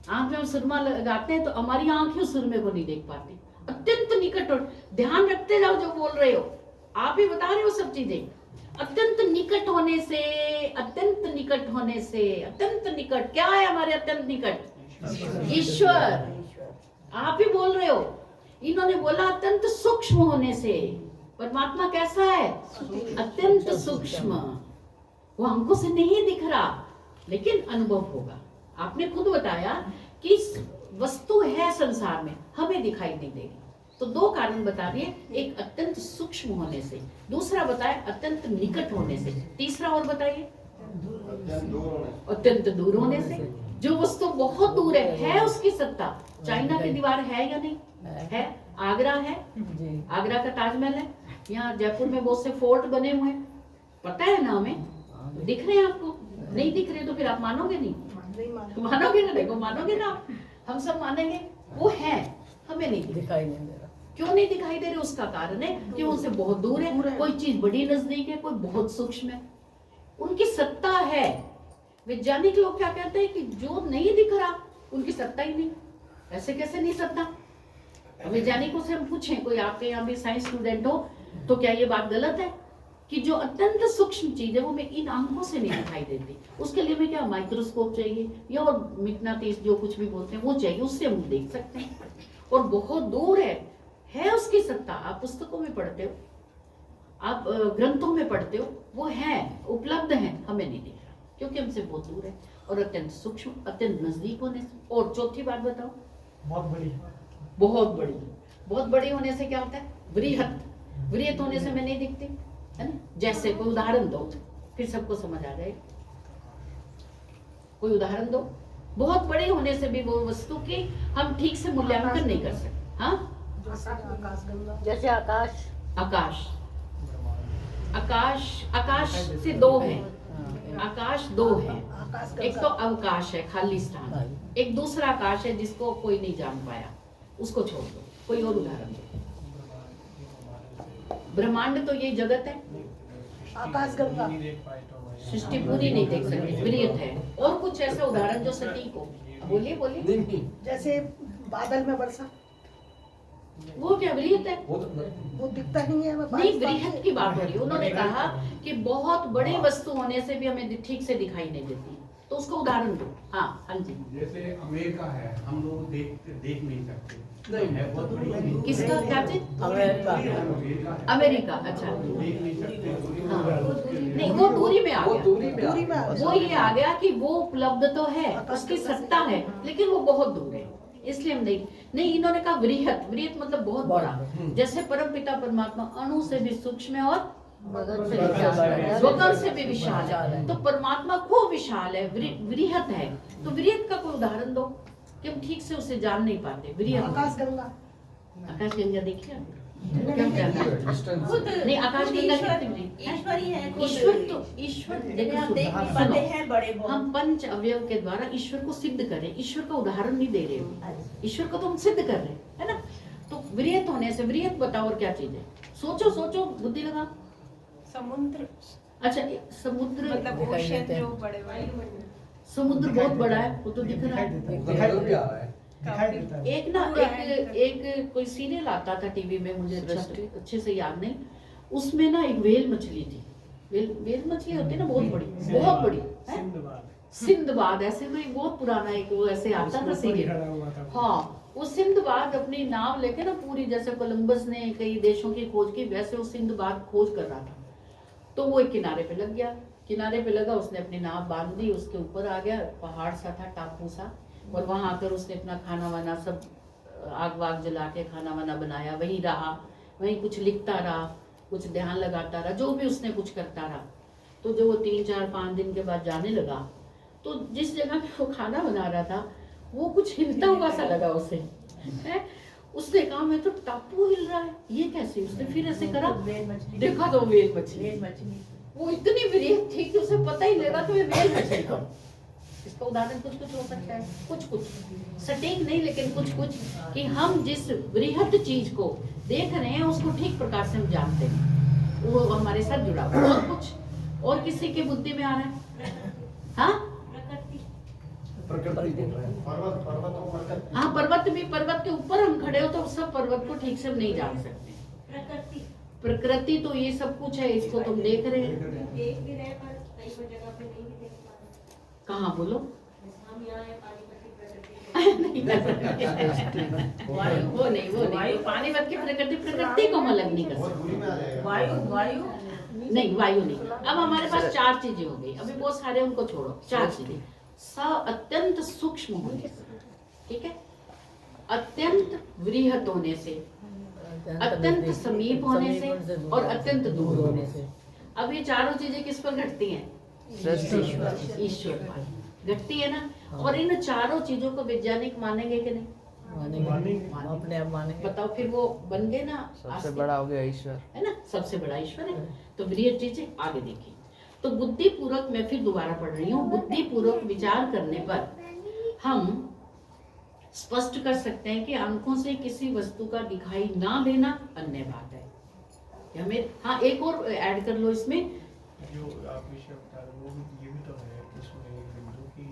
आंख में हम सुरमा लगाते हैं तो हमारी आंखें उस सुरमे को नहीं देख पाती। अत्यंत निकट हो, ध्यान रखते जाओ जो बोल रहे हो, आप ही बता रहे हो सब चीजें। अत्यंत निकट होने से, अत्यंत निकट होने से, अत्यंत निकट क्या है हमारे अत्यंत निकट? ईश्वर। आप ही बोल रहे हो। इन्होंने बोला अत्यंत सूक्ष्म होने से। परमात्मा कैसा है? अत्यंत सूक्ष्म। वो हमको से नहीं दिख रहा, लेकिन अनुभव होगा। आपने खुद बताया कि वस्तु है संसार में, हमें दिखाई नहीं देगी। तो दो कारण बता दिए, एक अत्यंत सूक्ष्म होने से, दूसरा बताया अत्यंत निकट होने से, तीसरा और बताइए अत्यंत दूर होने से। जो वस्तु बहुत दूर है उसकी सत्ता। चाइना की दीवार है या नहीं है? आगरा है, आगरा का ताजमहल है, यहाँ जयपुर में बहुत से फोर्ट बने हुए हैं, पता है ना हमें? दिख रहे हैं आपको? नहीं दिख रहे तो फिर आप मानोगे नहीं? मानोगे ना? देखो मानोगे ना आप? हम सब मानेंगे। वो है, हमें नहीं दिखाई नहीं दे रहा। क्यों नहीं दिखाई दे रहे? उसका कारण है कि उनसे बहुत दूर है। कोई चीज बड़ी नजदीक है, कोई बहुत सूक्ष्म है। उनकी सत्ता है। वैज्ञानिक लोग क्या कहते हैं कि जो नहीं दिख रहा उनकी सत्ता ही नहीं। ऐसे कैसे नहीं सत्ता? वैज्ञानिकों से हम पूछें, कोई आपके यहाँ भी साइंस स्टूडेंट हो, तो क्या ये बात गलत है कि जो अत्यंत सूक्ष्म चीज है वो हमें इन आंखों से नहीं दिखाई देती? उसके लिए हमें क्या माइक्रोस्कोप चाहिए या और मैग्नेटिक जो कुछ भी बोलते हैं वो चाहिए, उससे हम देख सकते हैं। और बहुत दूर है उसकी सत्ता। आप पुस्तकों में पढ़ते हो, आप ग्रंथों में पढ़ते हो, वो है, उपलब्ध है, हमें नहीं दिख रहा क्योंकि हमसे बहुत दूर है। और अत्यंत सूक्ष्म, अत्यंत नजदीक होने से। और चौथी बात बताओ। बहुत बड़ी। बहुत बड़ी। बहुत बड़ी होने से क्या होता है? वृहत। वृहत होने से मैं नहीं दिखती, है ना। जैसे कोई उदाहरण दो, फिर सबको समझ आ जाएगा। कोई उदाहरण दो। बहुत बड़े होने से भी वो वस्तु की हम ठीक से मूल्यांकन नहीं कर सकते। हाँ, जैसे आकाश। आकाश, आकाश, आकाश से दो है। आकाश दो है। एक तो अवकाश है, खाली स्थान। एक दूसरा आकाश है जिसको कोई नहीं जान पाया, उसको छोड़ दो। कोई और उदाहरण दो। ब्रह्मांड तो ये जगत है, आकाश गंगा। नहीं देख पाए तो मैं। सृष्टि पूरी नहीं देख सकते, वृहत है। और कुछ ऐसा उदाहरण जो सटीक हो? बोलिए बोलिए। जैसे बादल में वर्षा, वो क्या वृहत है? वो दिखता नहीं है। वो नहीं, बारिश वृहत की बात हो रही है। उन्होंने कहा कि बहुत बड़े वस्तु होने से भी हमें ठीक से दिखाई नहीं देती, तो उसका उदाहरण दो। हाँ हाँ जी। जैसे अमेरिका है, हम लोग देख नहीं सकते। नहीं है बहुत बड़ी। किसका क्या चीज? अमेरिका है, अमेरिका। अच्छा, देख नहीं सकते। हाँ, नहीं वो दूरी में आ वो गया। दूरी में दूरी में आ वो ये आ गया कि वो उपलब्ध तो है, उसकी सत्ता है, लेकिन वो बहुत दूर है, इसलिए हम नहीं। इन्होंने कहा वृहत। वृहत मतलब बहुत बड़ा। जैसे परमपिता परमात्मा अणु से भी सूक्ष्म है और स्वगत से भी विशाल है, तो परमात्मा खूब विशाल है, वृहत है। तो वृहत का कोई उदाहरण दो कि हम ठीक से उसे जान नहीं पाते। वृहत, आकाश गंगा। आकाश गंगा देखिए क्या कहना है? नहीं, आकाश गंगा कहते नहीं। ईश्वर ही है खुद। ईश्वर लेकिन हम देख नहीं सुनो, पाते हैं बड़े बहुत। हम पंच अवयव के द्वारा ईश्वर को सिद्ध करें। ईश्वर का उदाहरण नहीं दे रहे हो, ईश्वर को तो हम सिद्ध कर रहे हैं, है ना। तो वृहत होने से, वृहत बताओ और क्या चीज है? सोचो सोचो, बुद्धि लगा। समुद्र, अच्छा, समुद्र मतलब ओशन जो बड़े बड़े। समुद्र बहुत बड़ा है, वो तो दिख रहा है। दिखाई भी आ रहा है। दिखाई देता है। एक ना एक कोई सीरियल आता था टीवी में, मुझे अच्छे से याद नहीं। उसमें ना एक व्हेल मछली थी। व्हेल मछली होती है ना, बहुत बड़ी, बहुत बड़ी। सिंधबाद। सिंधबाद, ऐसे कोई बहुत पुराना एक वो ऐसे आता था सीरियल। खड़ा हुआ था। हाँ, वो सिंधबाद अपनी नाव लेके ना पूरी, जैसे कोलंबस ने कई देशों की खोज की, वैसे वो सिंधबाद खोज कर रहा था। तो वो एक किनारे पे लग गया। किनारे पे लगा, उसने अपनी नाव बांध दी, उसके ऊपर आ गया। पहाड़ सा था, टापू सा, और वहां आकर उसने अपना खाना वाना सब आग वाग जला के खाना वाना बनाया। वहीं रहा, वहीं कुछ लिखता रहा, कुछ ध्यान लगाता रहा, जो भी उसने कुछ करता रहा। तो जो वो 3, 4, 5 दिन के बाद जाने लगा, तो जिस जगह पे वो खाना बना रहा था वो कुछ हिलता हुआ सा लगा उसे, है? उसने कहा मैं तो टापू हिल रहा है, ये कैसे? उसने फिर ऐसे करा, वेल मछली, देखा तो वेल मछली। वेल मछली। वो इतनी वृहद थी कि उसे पता ही नहीं लगा कि वेल मछली है। इसका उदाहरण कुछ कुछ हो सकता है, कुछ कुछ सटीक नहीं, लेकिन कुछ कुछ कि हम जिस वृहद चीज को देख रहे हैं उसको ठीक प्रकार से हम जानते हैं, वो हमारे साथ जुड़ा हुआ। और कुछ और किसी की बुद्धि में आ रहा है? हाँ प्रकृति बोल रहे हैं। हाँ, पर्वत भी, पर्वत के ऊपर हम खड़े हो तो सब पर्वत को ठीक से हम नहीं जान सकते। प्रकृति तो ये सब कुछ है, इसको तुम देख रहे हैं। देख भी रहे हैं, पर कई जगह पे नहीं भी देख पा रहे। कहाँ बोलो? हम यहाँ है पानीपत की प्रकृति को। वायु वो नहीं, पानीपत की प्रकृति को हम अलग नहीं कर बहुत दूरी में आ जाएगा। वायु नहीं, वायु नहीं। अब हमारे पास 4 चीजें हो गई, अभी बहुत सारे उनको छोड़ो। 4 चीजें अत्यंत सूक्ष्म होने से, ठीक है, अत्यंत वृहद होने से, अत्यंत समीप होने से और अत्यंत दूर होने से। अब ये चारों चीजें किस पर घटती हैं? ईश्वर पर घटती है ना। और इन चारों चीजों को वैज्ञानिक मानेंगे कि नहीं? अपने आप मानेंगे। बताओ, फिर वो बन गए ना, सबसे बड़ा हो गया ईश्वर, है ना, सबसे बड़ा ईश्वर है। तो वृहद चीजें आगे देखिए। तो बुद्धि पूर्वक, मैं फिर दोबारा पढ़ रही हूँ, बुद्धि पूर्वक विचार करने पर हम स्पष्ट कर सकते हैं कि आंखों से किसी वस्तु का दिखाई ना देना अन्य बात है। हमें हाँ एक और ऐड कर लो इसमें, जो आप विषय बता रहे हो, वो ये भी तो है इसमें बिंदु की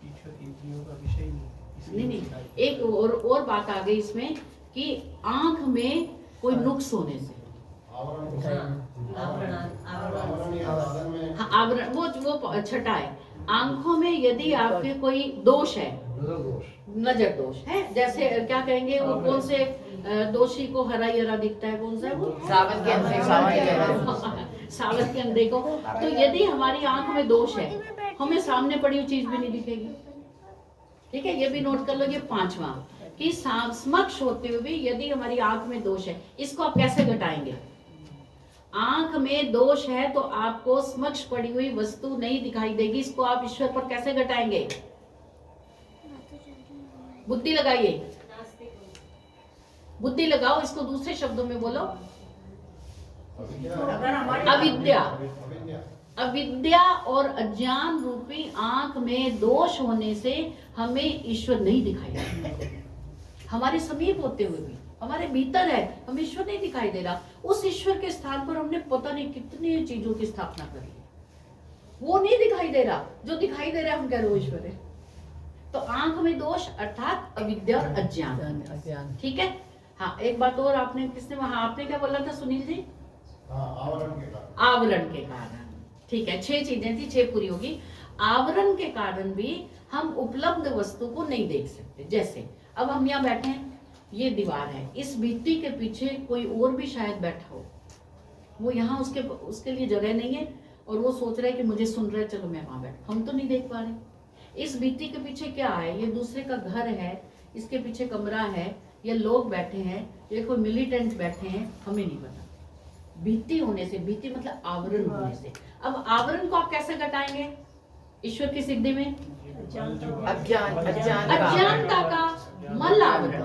ईश्वर इंद्रियों का विषय नहीं, एक और बात आ गई इसमें कि आंख में कोई नुक्स होने से, हाँ आवरण, वो छठा है। आंखों में यदि आपके कोई दोष है, नजर दोष है, जैसे क्या कहेंगे, वो कौन से दोषी को हरा हरा दिखता है, कौन सा है वो? सावन के अंधे, सावन के अंधे को। तो यदि हमारी आंख में दोष है, हमें सामने पड़ी हुई चीज भी नहीं दिखेगी। ठीक है, ये भी नोट कर लो। ये 5वां कि समक्ष होते हुए भी यदि हमारी आंख में दोष है, इसको आप कैसे घटाएंगे? आंख में दोष है तो आपको समक्ष पड़ी हुई वस्तु नहीं दिखाई देगी, इसको आप ईश्वर पर कैसे घटाएंगे? बुद्धि लगाइए, बुद्धि लगाओ, इसको दूसरे शब्दों में बोलो, अविद्या। अविद्या और अज्ञान रूपी आंख में दोष होने से हमें ईश्वर नहीं दिखाई देता। हमारे समीप होते हुए भी, हमारे भीतर है, हमें ईश्वर नहीं दिखाई दे रहा। उस ईश्वर के स्थान पर हमने पता नहीं कितनी चीजों की स्थापना कर ली, वो नहीं दिखाई दे रहा। जो दिखाई दे रहा है हम कह रहे हो ईश्वर है। तो आंख में दोष अर्थात अविद्या और अज्ञान। ठीक है। हाँ, एक बात और आपने, किसने, हाँ आपने क्या बोला था सुनील जी? आवरण के कारण। ठीक है, 6 चीजें थी, 6 पूरी होगी। आवरण के कारण भी हम उपलब्ध वस्तु को नहीं देख सकते। जैसे अब हम यहाँ बैठे हैं, ये दीवार है, इस भित्ति के पीछे कोई और भी शायद बैठा हो, वो यहाँ उसके लिए जगह नहीं है और वो सोच रहा है कि मुझे सुन रहा है, चलो मैं वहां बैठ, हम तो नहीं देख पा रहे। इस भित्ति के पीछे क्या है? ये दूसरे का घर है, इसके पीछे कमरा है, या लोग बैठे हैं, या कोई मिलिटेंट बैठे हैं, हमें नहीं पता। भित्ति होने से, भित्ति मतलब आवरण होने से। अब आवरण को आप कैसे घटाएंगे ईश्वर की सिद्धि में? अज्ञानता का मल आवरण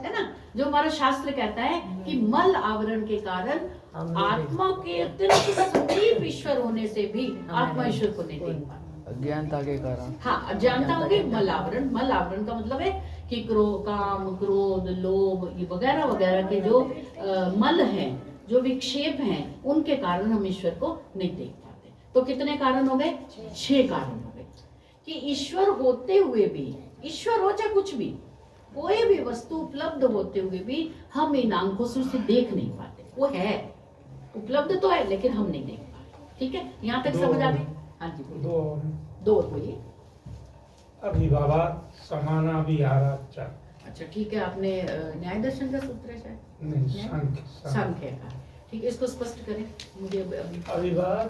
है ना, जो हमारा शास्त्र कहता है कि मल आवरण के कारण आत्मा के अत्यंत समीप ईश्वर होने से भी आत्मा ईश्वर को नहीं देख पाती। अज्ञानता के कारण। हाँ, अज्ञानता होगी। मल आवरण, मल आवरण का मतलब है कि काम, क्रोध, लोभ, ये वगैरह वगैरह के जो मल हैं, जो विक्षेप हैं, उनके कारण हम ईश्वर को नहीं देख पाते। तो कितने कारण हो गए? 6 कारण हो गए कि ईश्वर होते हुए भी, ईश्वर हो चाहे कुछ भी, कोई भी वस्तु उपलब्ध होते हुए भी हम इन आंखों से उसे देख नहीं पाते। वो है, उपलब्ध तो है, लेकिन हम नहीं देख पाते। ठीक है, यहाँ तक समझ आ गई? हाँ जी, दो बोलिए। अभिभावात समाना विहाराच्च। अच्छा ठीक है, आपने न्याय दर्शन का सूत्र है शायद? नहीं, सांख्य का। ठीक है, इसको स्पष्ट करें मुझे। अभिभाव,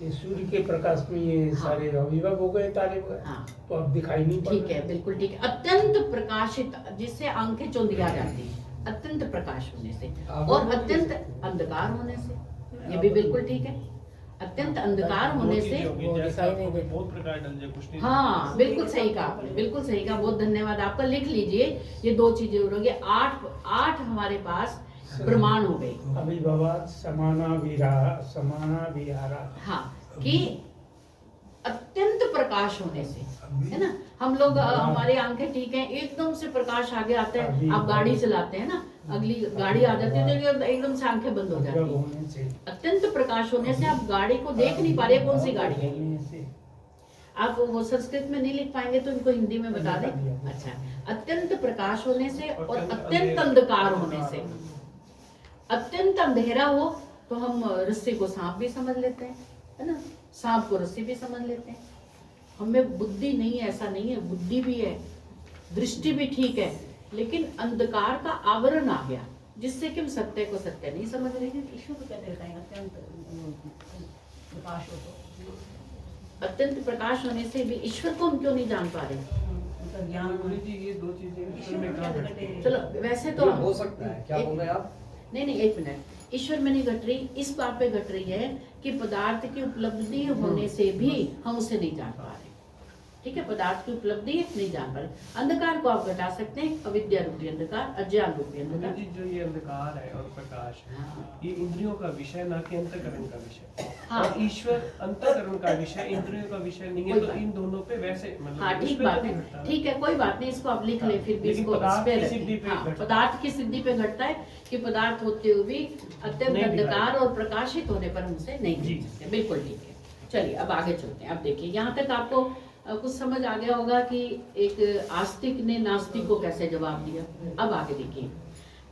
ये सूर्य के प्रकाश में ये सारे अभिभाव हो गए, तारे हो गए। हाँ, तो अब दिखाई नहीं पड़ ठीक है, बिल्कुल ठीक है। अत्यंत प्रकाशित, जिससे आंखें चौंधिया जाती है, अत्यंत प्रकाश होने से, और अत्यंत अंधकार होने से, ये भी बिल्कुल ठीक है। अत्यंत अंधकार होने से बहुत प्रकार डल जाए कुछ नहीं। हाँ बिल्कुल सही कहा आपने, बिल्कुल सही कहा, बहुत धन्यवाद आपका। लिख लीजिए ये 2 चीजें हो गई, 8 हमारे पास प्रमाण हो गए। अभिभवात समाना विहारा। हाँ कि अत्यंत प्रकाश होने से, है ना। हम लोग हमारी आंखें ठीक है, एकदम से प्रकाश आगे आता है, आप गाड़ी चलाते हैं ना, अगली गाड़ी आ जाती है तो एकदम से आंखें बंद हो जाती है। अत्यंत प्रकाश होने से आप गाड़ी को देख नहीं पा रहे कौन सी गाड़ी है। आप वो संस्कृत में नहीं लिख पाएंगे तो इनको हिंदी में बता दें। अच्छा, अत्यंत प्रकाश होने से और अत्यंत अंधकार होने से। अत्यंत अंधेरा हो तो हम रस्सी को सांप भी समझ लेते हैं, है ना, सांप को रस्सी भी समझ लेते हैं। हमें बुद्धि नहीं है, ऐसा नहीं है, बुद्धि भी है, दृष्टि भी ठीक है, लेकिन अंधकार का आवरण आ गया जिससे कि हम सत्य को सत्य नहीं समझ रहे हैं। ईश्वर को क्या दिखाएंगे अत्यंत प्रकाश हो तो? अत्यंत प्रकाश होने से भी ईश्वर को हम क्यों नहीं जान पा रहे? मतलब ज्ञान ये 2 चीजें चलो वैसे तो हो सकता है, क्या बोल रहे हैं आप? नहीं 1 मिनट, ईश्वर में नहीं घट रही, इस बात पे घट रही है कि पदार्थ की उपलब्धि होने से भी हम उसे नहीं जान पा रहे। ठीक है, पदार्थ की उपलब्धि नहीं जान पा रहे। अंधकार को आप घटा सकते हैं, अविद्या रूपी अंधकार, अज्ञान रूपी अंधकार। जो ये अंधकार है और प्रकाश है, ये इंद्रियों का विषय ना कि अंतःकरण का विषय। हाँ। और ईश्वर अंतःकरण का विषय, इंद्रियों का विषय नहीं है, तो इन दोनों पे वैसे मतलब हाँ ठीक बात है, ठीक है, कोई बात नहीं, इसको आप लिख ले, फिर भी इसको पदार्थ की सिद्धि पे घटता है कि पदार्थ होते हुए भी अत्यंत अंधकार और प्रकाशित होने पर हमसे नहीं जीत सकते। बिल्कुल ठीक है, चलिए अब आगे चलते हैं। अब देखिए यहाँ तक आपको कुछ समझ आ गया होगा कि एक आस्तिक ने नास्तिक को कैसे जवाब दिया। अब आगे देखिए,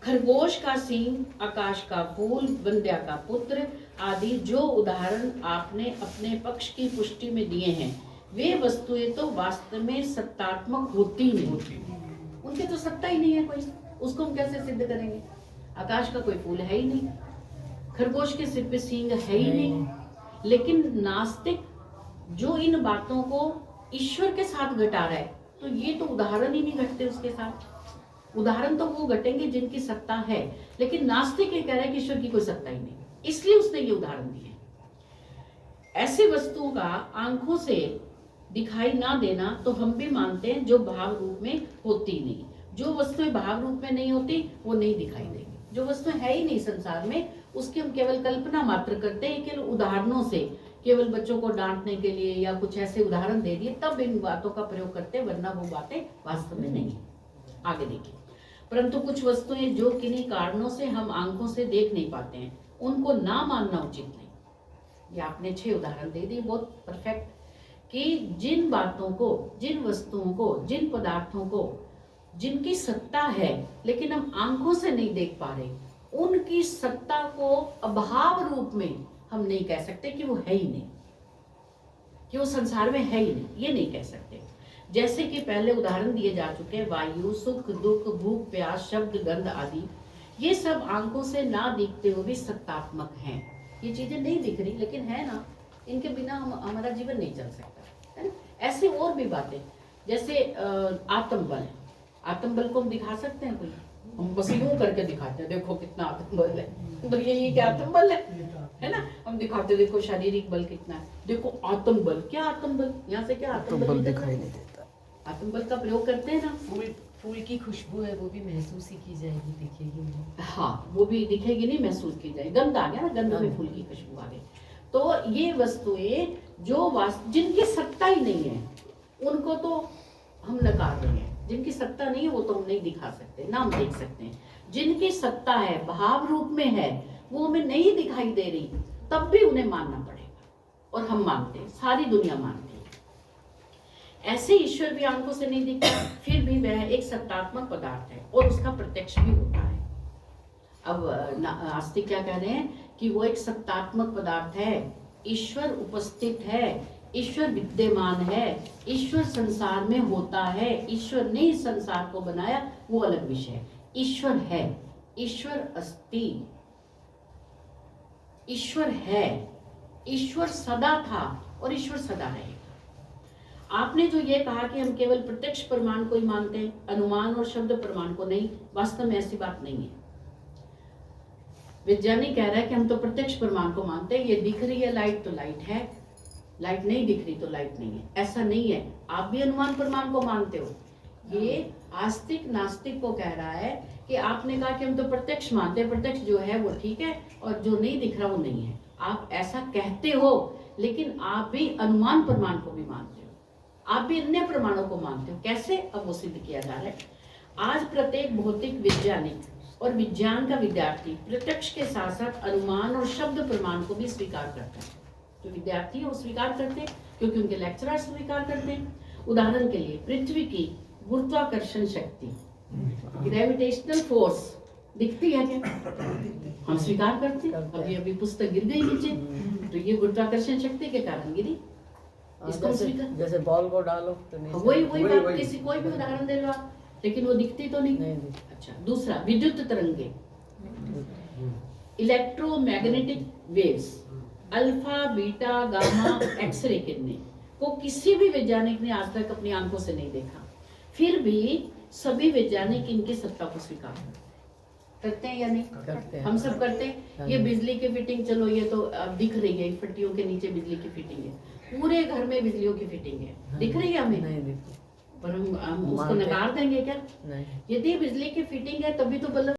खरगोश का सींग, आकाश का फूल, बंध्या का पुत्र आदि जो उदाहरण आपने अपने पक्ष की पुष्टि में दिए हैं, वे वस्तुएं तो वास्तव में सत्तात्मक होती नहीं, उनके तो सत्ता ही नहीं है कोई, उसको हम कैसे सिद्ध करेंगे? आकाश का कोई फूल है ही नहीं, खरगोश के सिर पे सींग है ही नहीं। लेकिन नास्तिक जो इन बातों को ईश्वर के साथ घटा रहा है, तो ये तो उदाहरण ही नहीं घटते उसके साथ। उदाहरण तो वो घटेंगे जिनकी सत्ता है, लेकिन नास्तिक ये कह रहा है कि ईश्वर की कोई सत्ता ही नहीं, इसलिए उसने ये उदाहरण दिए। ऐसी वस्तुओं का आंखों से दिखाई ना देना तो हम भी मानते हैं जो भाव रूप में होती नहीं। जो वस्तुएं भाव रूप में नहीं होती वो नहीं दिखाई देंगी। जो वस्तुएं है ही नहीं संसार में, उसकी हम केवल कल्पना मात्र करते हैं, केवल उदाहरणों से, केवल बच्चों को डांटने के लिए या कुछ ऐसे उदाहरण दे दिए तब इन बातों का प्रयोग करते हैं, वरना वो बातें वास्तव में नहीं है। आगे देखिए, परंतु कुछ वस्तुएं जो किन्हीं कारणों से हम आंखों से देख नहीं पाते हैं, उनको ना मानना उचित नहीं। ये आपने 6 उदाहरण दे दिए, बहुत परफेक्ट, कि जिन बातों को, जिन वस्तुओं को, जिन पदार्थों को जिनकी सत्ता है लेकिन हम आंखों से नहीं देख पा रहे, उनकी सत्ता को अभाव रूप में हम नहीं कह सकते कि वो है ही नहीं, कि वो संसार में है ही नहीं, ये नहीं कह सकते। जैसे कि पहले उदाहरण दिए जा चुके हैं, वायु, सुख, दुख, भूख, प्यास, शब्द, गंध आदि, ये सब आंखों से ना दिखते हुए भी सत्तात्मक हैं। ये चीजें नहीं दिख रही लेकिन है ना, इनके बिना हमारा जीवन नहीं चल सकता, है ना। ऐसे और भी बातें, जैसे आत्मबल, आत्मबल को हम दिखा सकते हैं कोई? हम बस यूं करके दिखाते हैं, देखो कितना आत्मबल है, तो ये क्या आत्मबल है ना। हम दिखाते देखो शारीरिक बल कितना है, देखो आत्मबल, क्या आत्मबल, यहाँ से क्या आत्मबल दिखाई नहीं देता। आत्मबल का प्रयोग करते हैं ना। फूल की खुशबू है, वो भी महसूस ही की जाएगी, दिखेगी नहीं। हाँ, वो भी दिखेगी नहीं, महसूस की जाएगी। गंध आ गया ना, गंध में फूल की खुशबू आ गई। तो ये वस्तुएं जो जिनकी सत्ता ही नहीं है, उनको तो हम नकार रहे हैं। जिनकी सत्ता नहीं है वो तो हम नहीं दिखा सकते, ना हम देख सकते हैं। जिनकी सत्ता है, भाव रूप में है, वो हमें नहीं दिखाई दे रही, तब भी उन्हें मानना पड़ेगा, और हम मानते हैं, सारी दुनिया मानती है। ऐसे ईश्वर भी आंखों से नहीं दिखता, फिर भी वह एक सत्तात्मक पदार्थ है और उसका प्रत्यक्ष भी होता है। अब आस्तिक क्या कह रहे हैं कि वो एक सत्तात्मक पदार्थ है, ईश्वर उपस्थित है, ईश्वर विद्यमान है, ईश्वर संसार में होता है, ईश्वर ने इस संसार को बनाया, वो अलग विषय है। ईश्वर है, ईश्वर अस्ति, ईश्वर है, ईश्वर सदा था और ईश्वर सदा रहेगा। आपने जो ये कहा कि हम केवल प्रत्यक्ष प्रमाण को ही मानते हैं, अनुमान और शब्द प्रमाण को नहीं, वास्तव में ऐसी बात नहीं है। वैज्ञानिक कह रहा है कि हम तो प्रत्यक्ष प्रमाण को मानते हैं, ये दिख रही है लाइट तो लाइट है, लाइट नहीं दिख रही तो लाइट नहीं है। ऐसा नहीं है, आप भी अनुमान प्रमाण को मानते हो। ये आस्तिक नास्तिक को कह रहा है कि आपने कहा कि हम तो प्रत्यक्ष मानते हैं, प्रत्यक्ष जो है वो ठीक है और जो नहीं दिख रहा वो नहीं है। आप ऐसा कहते हो, लेकिन आप भी अनुमान प्रमाण को भी मानते हो, आप भी अन्य प्रमाणों को मानते हो। कैसे? अब वो सिद्ध किया जा रहा है। आज प्रत्येक भौतिक वैज्ञानिक और विज्ञान का विद्यार्थी प्रत्यक्ष के साथ साथ अनुमान और शब्द प्रमाण को भी स्वीकार करता है। जो विद्यार्थी है वो स्वीकार करते हैं क्योंकि उनके लेक्चरर स्वीकार करते हैं। उदाहरण के लिए पृथ्वी की गुरुत्वाकर्षण शक्ति, ग्रेविटेशनल फोर्स दिखती है क्या? हम स्वीकार करते हैं। अभी अभी पुस्तक गिर गई नीचे, तो ये गुरुत्वाकर्षण शक्ति के कारण गिरी। इसको स्वीकार, जैसे बॉल को डालो तो नहीं वही बात, किसी कोई भी उदाहरण दे लो आप, लेकिन वो दिखती तो नहीं। अच्छा, दूसरा विद्युत तरंगे, electromagnetic waves, alpha beta gamma X ray किरणें को किसी भी वैज्ञानिक ने आज तक अपनी आंखों से नहीं देखा, फिर भी सभी वैज्ञानिक इनकी सत्ता को स्वीकार करते हैं या नहीं करते हैं। हम सब करते हैं। ये बिजली की फिटिंग, चलो ये तो अब दिख रही है, पट्टियों के नीचे बिजली की फिटिंग है, पूरे घर में बिजलियों की फिटिंग है, दिख रही है हमें? नहीं दिखती। पर हम उसको नकार देंगे क्या? नहीं। यदि बिजली की फिटिंग है तभी तो बल्ब